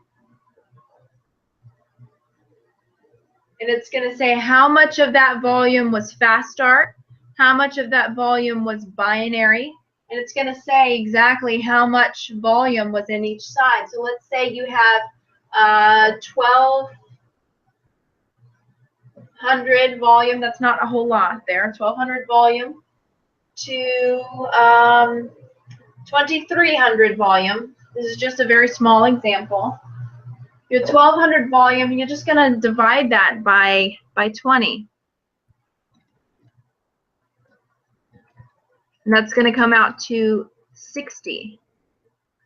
And it's going to say how much of that volume was fast start, how much of that volume was binary, and it's going to say exactly how much volume was in each side. So let's say you have 1,200 volume. That's not a whole lot there. 1,200 volume to 2,300 volume. This is just a very small example. Your 1,200 volume, you're just going to divide that by 20. And that's going to come out to 60.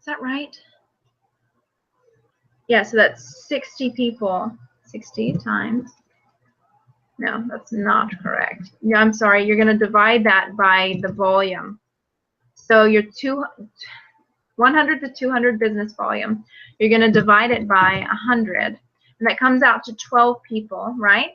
Is that right? Yeah, so that's 60 people. 60 times. No, that's not correct. No, I'm sorry. You're going to divide that by the volume. So your 100 to 200 business volume, you're going to divide it by 100. And that comes out to 12 people, right?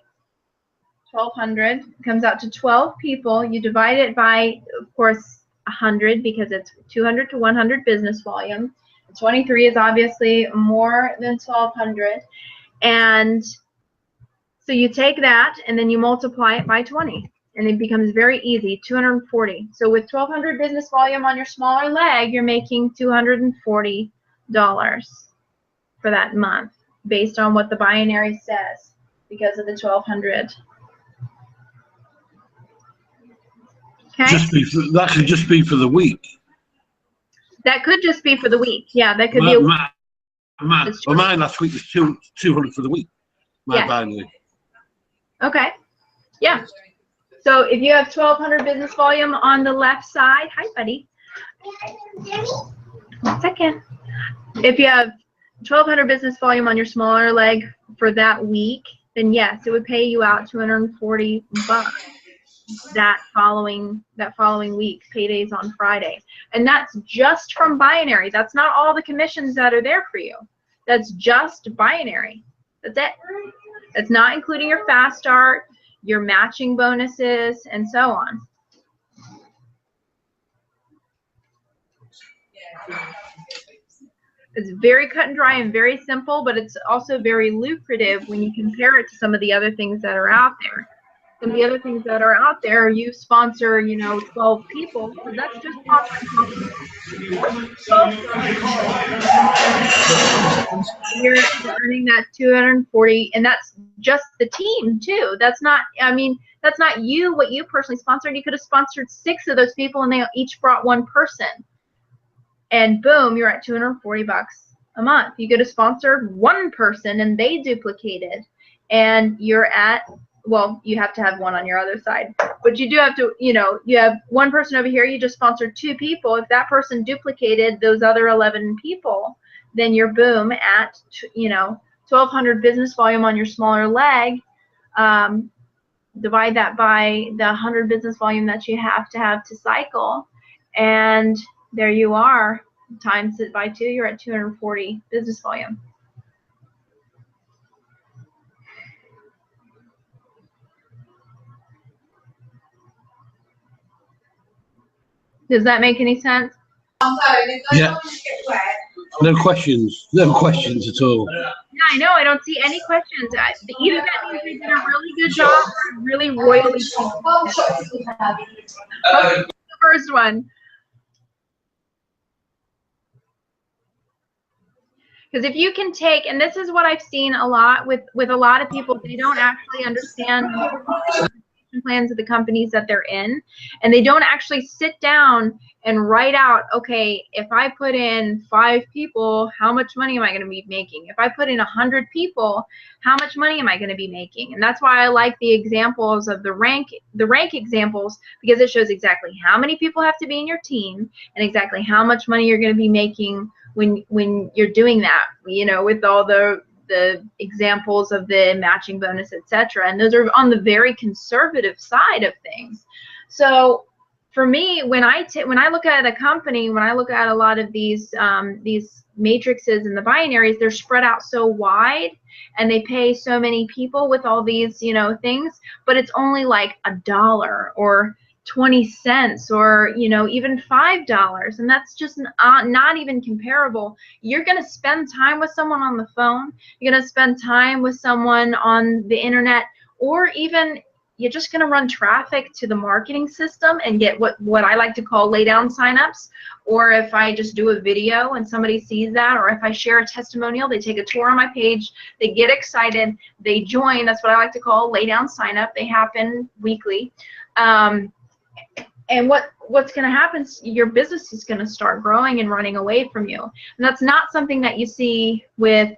1,200 comes out to 12 people. You divide it by, of course, 100 because it's 200 to 100 business volume. 23 is obviously more than 1,200. And so you take that and then you multiply it by 20. And it becomes very easy, 240. So with 1,200 business volume on your smaller leg, you're making $240 for that month based on what the binary says because of the 1,200. Okay. That could just be for the week. That could just be for the week. Yeah, that could be. Mine last week was 200 for the week. My binary. Okay. Yeah. So if you have 1,200 business volume on the left side, hi, buddy. 1 second. If you have 1,200 business volume on your smaller leg for that week, then yes, it would pay you out $240 that following week. Paydays on Friday, and that's just from binary. That's not all the commissions that are there for you. That's just binary. That's it. That's not including your fast start, your matching bonuses, and so on. It's very cut and dry and very simple, but it's also very lucrative when you compare it to some of the other things that are out there. Some of the other things that are out there, you sponsor, 12 people, so that's just you're earning that 240, and that's just the team too. That's not, that's not you, what you personally sponsored. You could have sponsored 6 of those people and they each brought 1 person. And boom, you're at $240 a month. You could have sponsored 1 person and they duplicated, and you're at, well, you have to have 1 on your other side, but you do have to, you have 1 person over here, you just sponsored 2 people. If that person duplicated those other 11 people, then you're boom at, 1,200 business volume on your smaller leg. Divide that by the 100 business volume that you have to cycle, and there you are. Times it by 2, you're at 240 business volume. Does that make any sense? Yeah. No questions. No questions at all. Yeah, I know. I don't see any questions. Either that means they did a really good job or really royally. Okay, the first one. Because if you can take, and this is what I've seen a lot with a lot of people, they don't actually understand plans of the companies that they're in, and they don't actually sit down and write out, okay, if I put in 5 people, how much money am I going to be making? If I put in 100 people, how much money am I going to be making? And that's why I like the examples of the rank examples, because it shows exactly how many people have to be in your team and exactly how much money you're going to be making when you're doing that, you know, with all the examples of the matching bonus, etc. And those are on the very conservative side of things. So for me, when I look at a company, when I look at a lot of these matrices and the binaries, they're spread out so wide, and they pay so many people with all these, you know, things, but it's only like $1 or 20 cents or, you know, even $5, and that's just not even comparable. You're going to spend time with someone on the phone, you're going to spend time with someone on the internet, or even you're just going to run traffic to the marketing system and get what I like to call lay down signups. Or if I just do a video and somebody sees that, or if I share a testimonial, they take a tour on my page, they get excited, they join. That's what I like to call lay down sign up. They happen weekly. And what's going to happen is your business is going to start growing and running away from you. And that's not something that you see with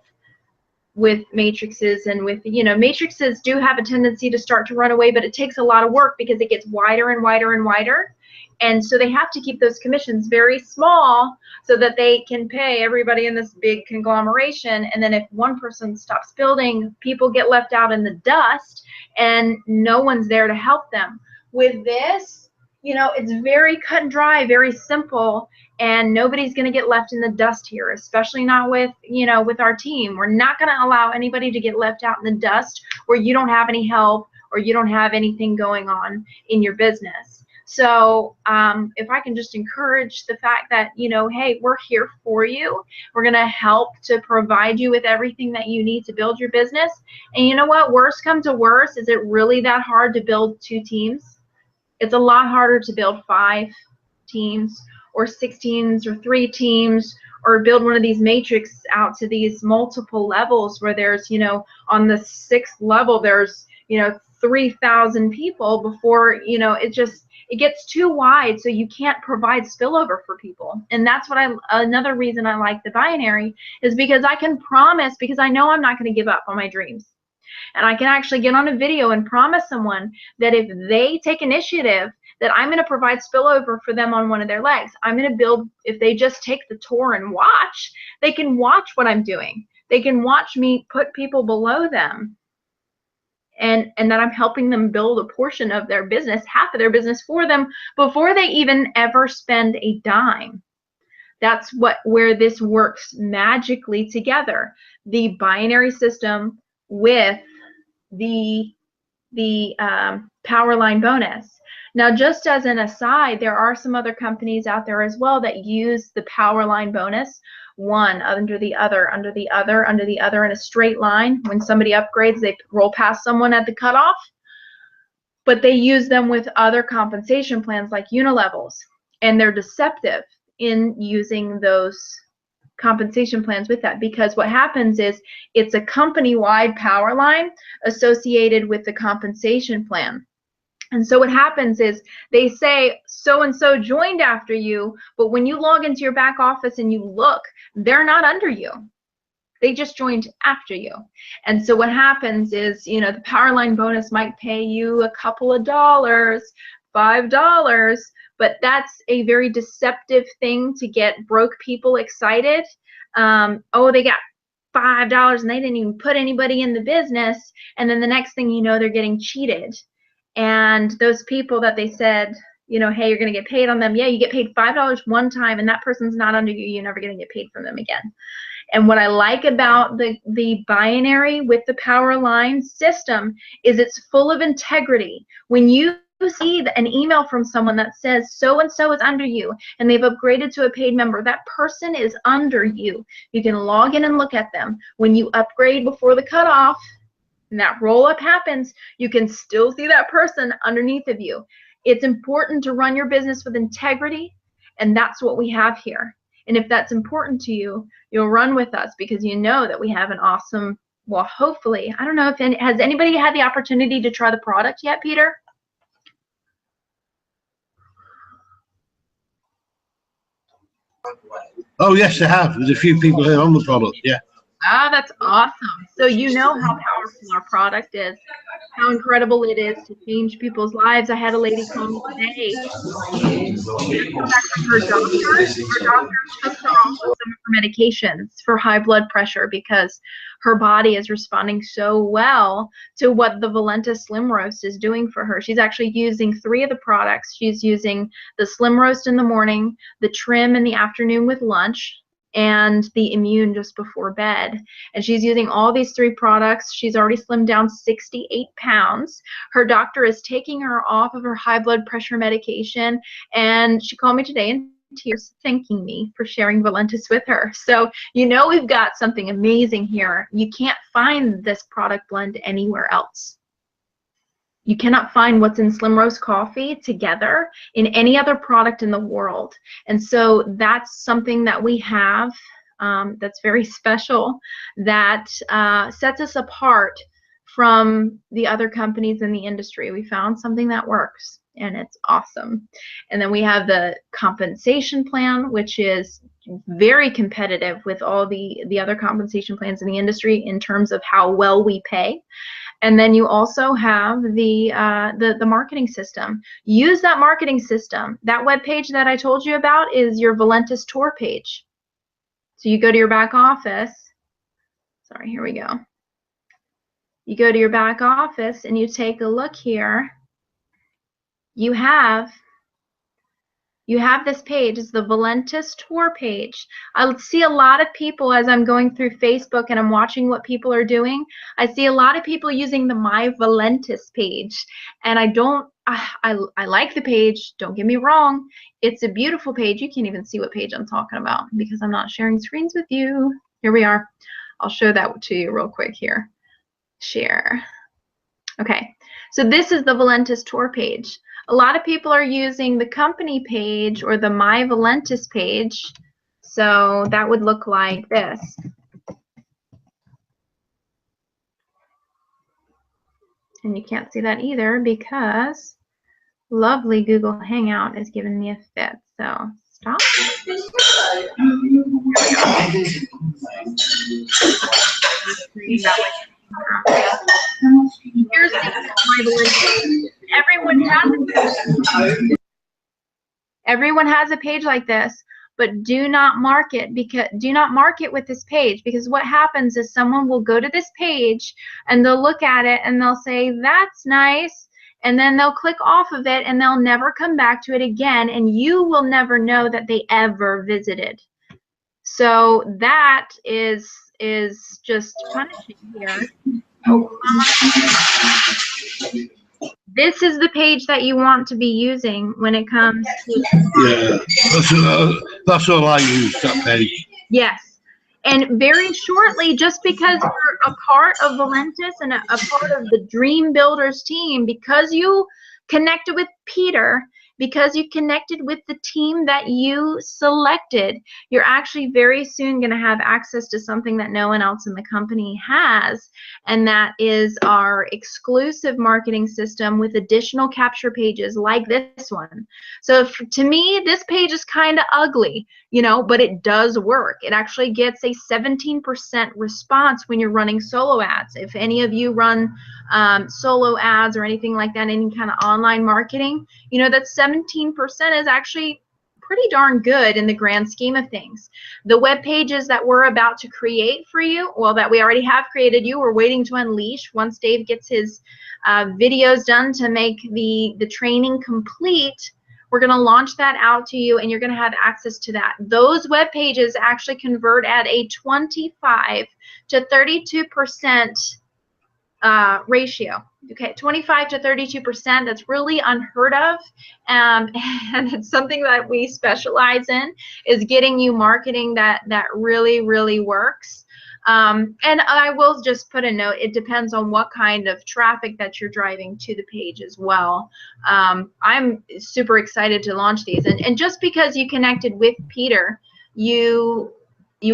matrices, and with, you know, matrices do have a tendency to start to run away, but it takes a lot of work because it gets wider and wider and wider. And so they have to keep those commissions very small so that they can pay everybody in this big conglomeration. And then if one person stops building, people get left out in the dust and no one's there to help them. With this, you know, it's very cut and dry, very simple, and nobody's going to get left in the dust here, especially not with, you know, with our team. We're not going to allow anybody to get left out in the dust where you don't have any help or you don't have anything going on in your business. So if I can just encourage the fact that, you know, hey, we're here for you. We're going to help to provide you with everything that you need to build your business. And you know what? Worst come to worst, is it really that hard to build 2 teams? It's a lot harder to build 5 teams or 6 teams or 3 teams, or build one of these matrix out to these multiple levels where there's, you know, on the 6th level, there's, you know, 3,000 people before, you know, it gets too wide, so you can't provide spillover for people. And that's what another reason I like the binary, is because I can promise, because I know I'm not going to give up on my dreams. And I can actually get on a video and promise someone that if they take initiative, that I'm going to provide spillover for them on one of their legs. I'm going to build, if they just take the tour and watch, they can watch what I'm doing. They can watch me put people below them. And that I'm helping them build a portion of their business, half of their business for them, before they even ever spend a dime. That's where this works magically together. The binary system with the power line bonus. Now, just as an aside, there are some other companies out there as well that use the power line bonus, one under the other, under the other, under the other in a straight line. When somebody upgrades, they roll past someone at the cutoff, but they use them with other compensation plans like unilevels, and they're deceptive in using those compensation plans with that, because what happens is it's a company-wide power line associated with the compensation plan. And so what happens is they say so-and-so joined after you, but when you log into your back office and you look, they're not under you. They just joined after you. And so what happens is, you know, the power line bonus might pay you a couple of dollars, $5, but that's a very deceptive thing to get broke people excited. Oh, they got $5 and they didn't even put anybody in the business, and then the next thing you know, they're getting cheated. And those people that they said, you know, hey, you're going to get paid on them, yeah, you get paid $5 one time, and that person's not under you, you're never going to get paid from them again. And what I like about the binary with the power line system is it's full of integrity. When you see an email from someone that says so-and-so is under you and they've upgraded to a paid member, that person is under you. You can log in and look at them. When you upgrade before the cutoff and that roll-up happens, you can still see that person underneath of you. It's important to run your business with integrity, and that's what we have here. And if that's important to you, you'll run with us because you know that we have an awesome, well, hopefully, I don't know if has anybody had the opportunity to try the product yet, Peter? Oh yes, they have. There's a few people here on the product. Yeah. Ah, that's awesome. So you know how powerful our product is, how incredible it is to change people's lives. I had a lady call me today. She just got back from her doctor. Her doctor took her off of some of her medications for high blood pressure because her body is responding so well to what the Valentus Slim Roast is doing for her. She's actually using 3 of the products. She's using the Slim Roast in the morning, the Trim in the afternoon with lunch, and the Immune just before bed. And she's using all these 3 products. She's already slimmed down 68 pounds. Her doctor is taking her off of her high blood pressure medication, and she called me today in tears thanking me for sharing Valentus with her. So you know we've got something amazing here. You can't find this product blend anywhere else. You cannot find what's in Slim Roast Coffee together in any other product in the world. And so that's something that we have that's very special, that sets us apart from the other companies in the industry. We found something that works, and it's awesome. And then we have the compensation plan, which is very competitive with all the other compensation plans in the industry in terms of how well we pay. And then you also have the marketing system. Use that marketing system. That web page that I told you about is your Valentus tour page. So you go to your back office. Sorry, here we go. You go to your back office and you take a look here. You have this page. It's the Valentus tour page. I see a lot of people as I'm going through Facebook and I'm watching what people are doing. I see a lot of people using the My Valentus page, and I like the page. Don't get me wrong. It's a beautiful page. You can't even see what page I'm talking about because I'm not sharing screens with you. Here we are. I'll show that to you real quick here. Share. Okay, so this is the Valentus tour page. A lot of people are using the company page or the My Valentus page. So that would look like this. And you can't see that either because lovely Google Hangout is giving me a fit. So stop. Here's the My Valentus. Everyone has a page like this, but do not market with this page, because what happens is someone will go to this page and they'll look at it and they'll say that's nice, and then they'll click off of it and they'll never come back to it again, and you will never know that they ever visited. So that is just punishing here. This is the page that you want to be using when it comes to... Yeah, that's all I use, that page. Yes. And very shortly, just because you're a part of Valentus and a part of the Dream Builders team, because you connected with Peter, because you connected with the team that you selected, you're actually very soon going to have access to something that no one else in the company has, and that is our exclusive marketing system with additional capture pages like this one. So to me, this page is kind of ugly, you know, but it does work. It actually gets a 17% response when you're running solo ads. If any of you run solo ads or anything like that, any kind of online marketing, you know that 17% is actually pretty darn good in the grand scheme of things. The web pages that we're about to create for you, well, that we already have created we're waiting to unleash once Dave gets his videos done to make the training complete. We're going to launch that out to you, and you're going to have access to that. Those web pages actually convert at a 25 to 32% ratio. Okay, 25 to 32%. That's really unheard of, and it's something that we specialize in, is getting you marketing that really works. And I will just put a note, it depends on what kind of traffic that you're driving to the page as well. I'm super excited to launch these, and just because you connected with Peter, you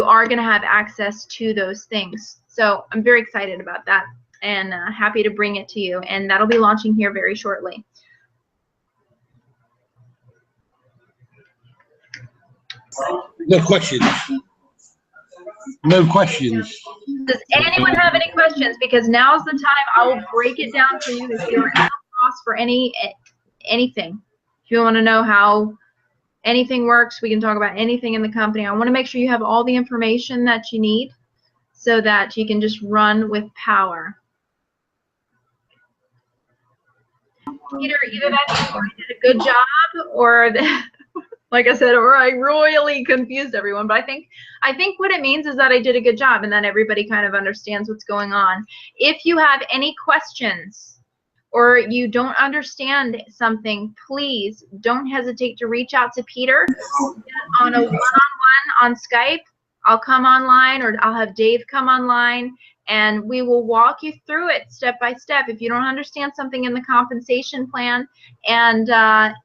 are going to have access to those things. So I'm very excited about that, and happy to bring it to you, and that'll be launching here very shortly. No questions. No questions. Does anyone have any questions? Because now's the time. I will break it down for you if you're at a loss for anything. If you want to know how anything works, we can talk about anything in the company. I want to make sure you have all the information that you need so that you can just run with power. Peter, either that you did a good job, or like I said, or I royally confused everyone. But I think what it means is that I did a good job, and then everybody kind of understands what's going on. If you have any questions or you don't understand something, please don't hesitate to reach out to Peter on a one-on-one on Skype. I'll come online, or I'll have Dave come online, and we will walk you through it step by step. If you don't understand something in the compensation plan, and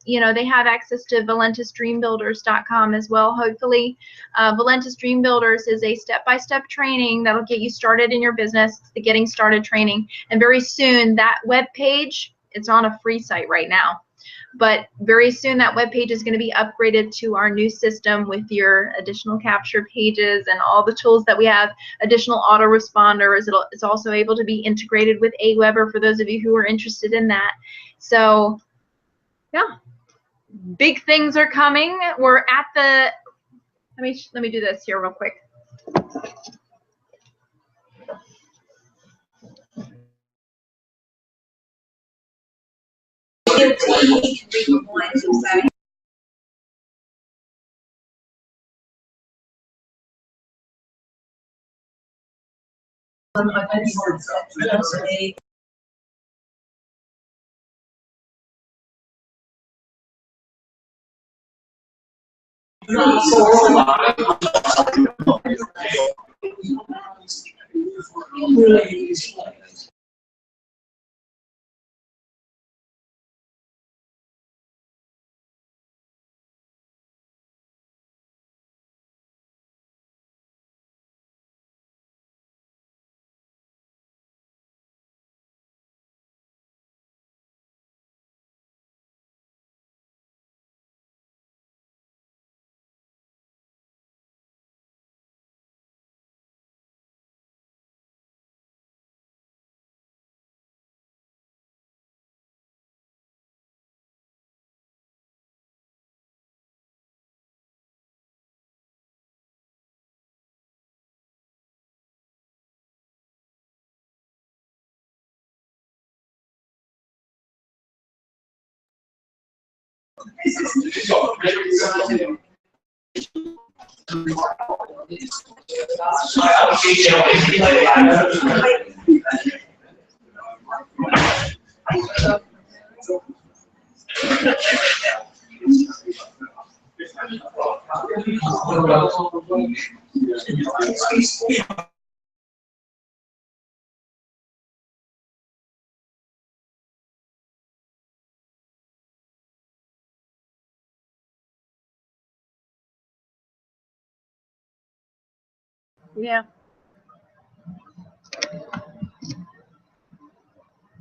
you know, they have access to ValentusDreamBuilders.com as well. Hopefully, Valentus Dream Builders is a step-by-step training that'll get you started in your business. It's the Getting Started training, and very soon that web page, it's on a free site right now, but very soon that web page is going to be upgraded to our new system with your additional capture pages and all the tools that we have, additional autoresponders. It's also able to be integrated with Aweber for those of you who are interested in that. So yeah, big things are coming. We're at the, let me do this here real quick. Yeah.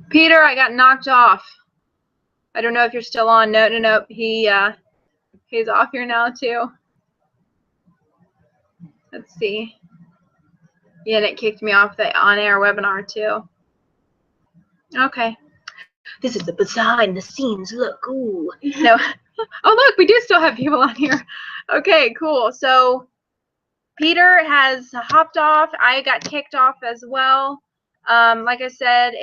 Peter, I got knocked off. I don't know if you're still on. No. He's off here now too. Let's see. Yeah, and it kicked me off the on-air webinar too. Okay. This is the behind the scenes look. Ooh. No. Oh, look, we do still have people on here. Okay, cool. So Peter has hopped off. I got kicked off as well. Like I said,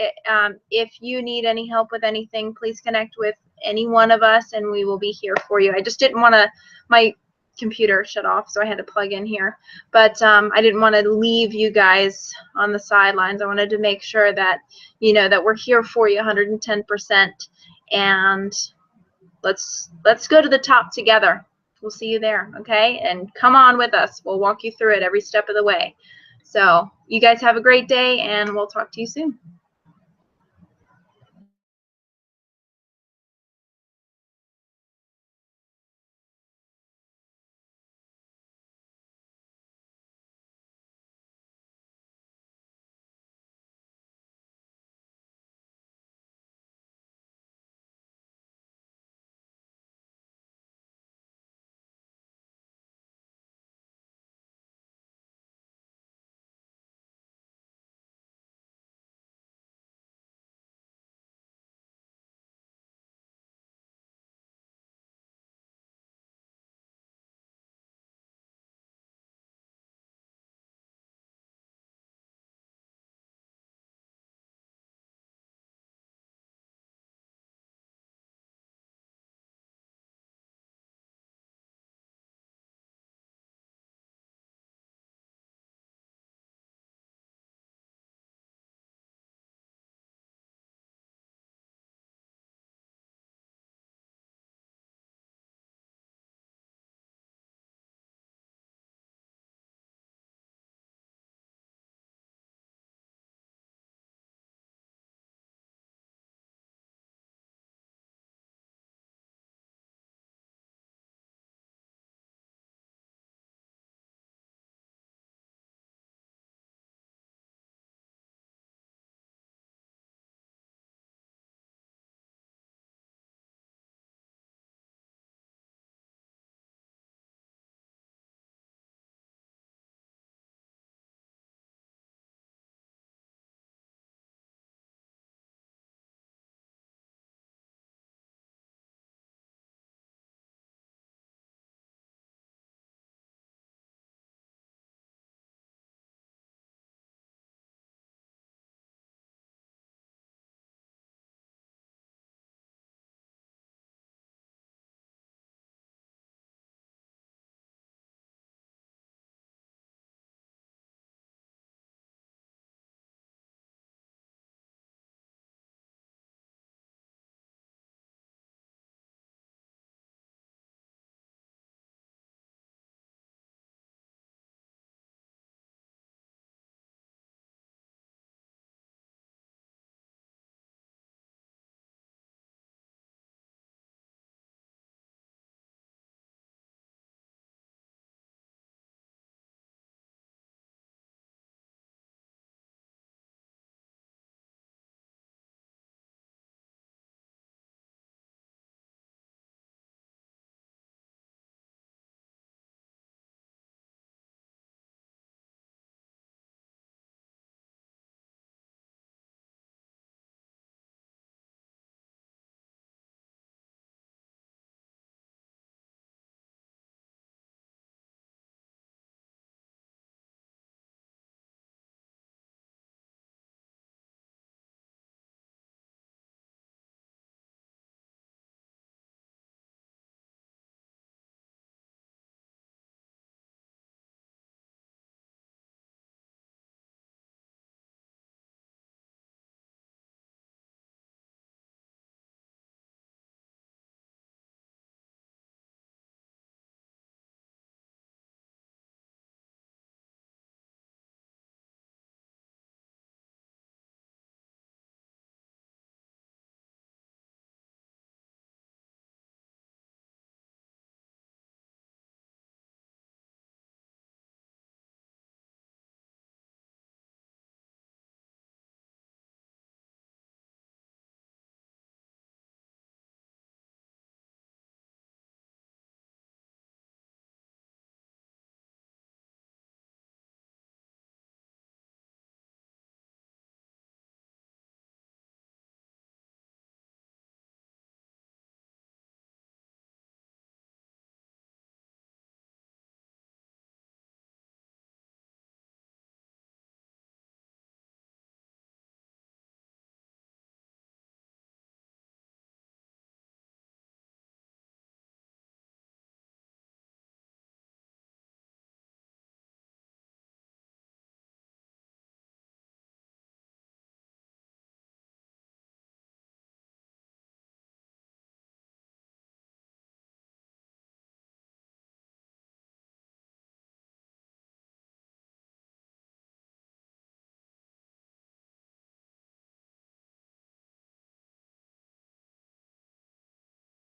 if you need any help with anything, please connect with any one of us, and we will be here for you. I just didn't want to, computer shut off, so I had to plug in here. But I didn't want to leave you guys on the sidelines. I wanted to make sure that, you know, that we're here for you 110%. And let's go to the top together. We'll see you there, okay? And come on with us. We'll walk you through it every step of the way. So you guys have a great day, and we'll talk to you soon.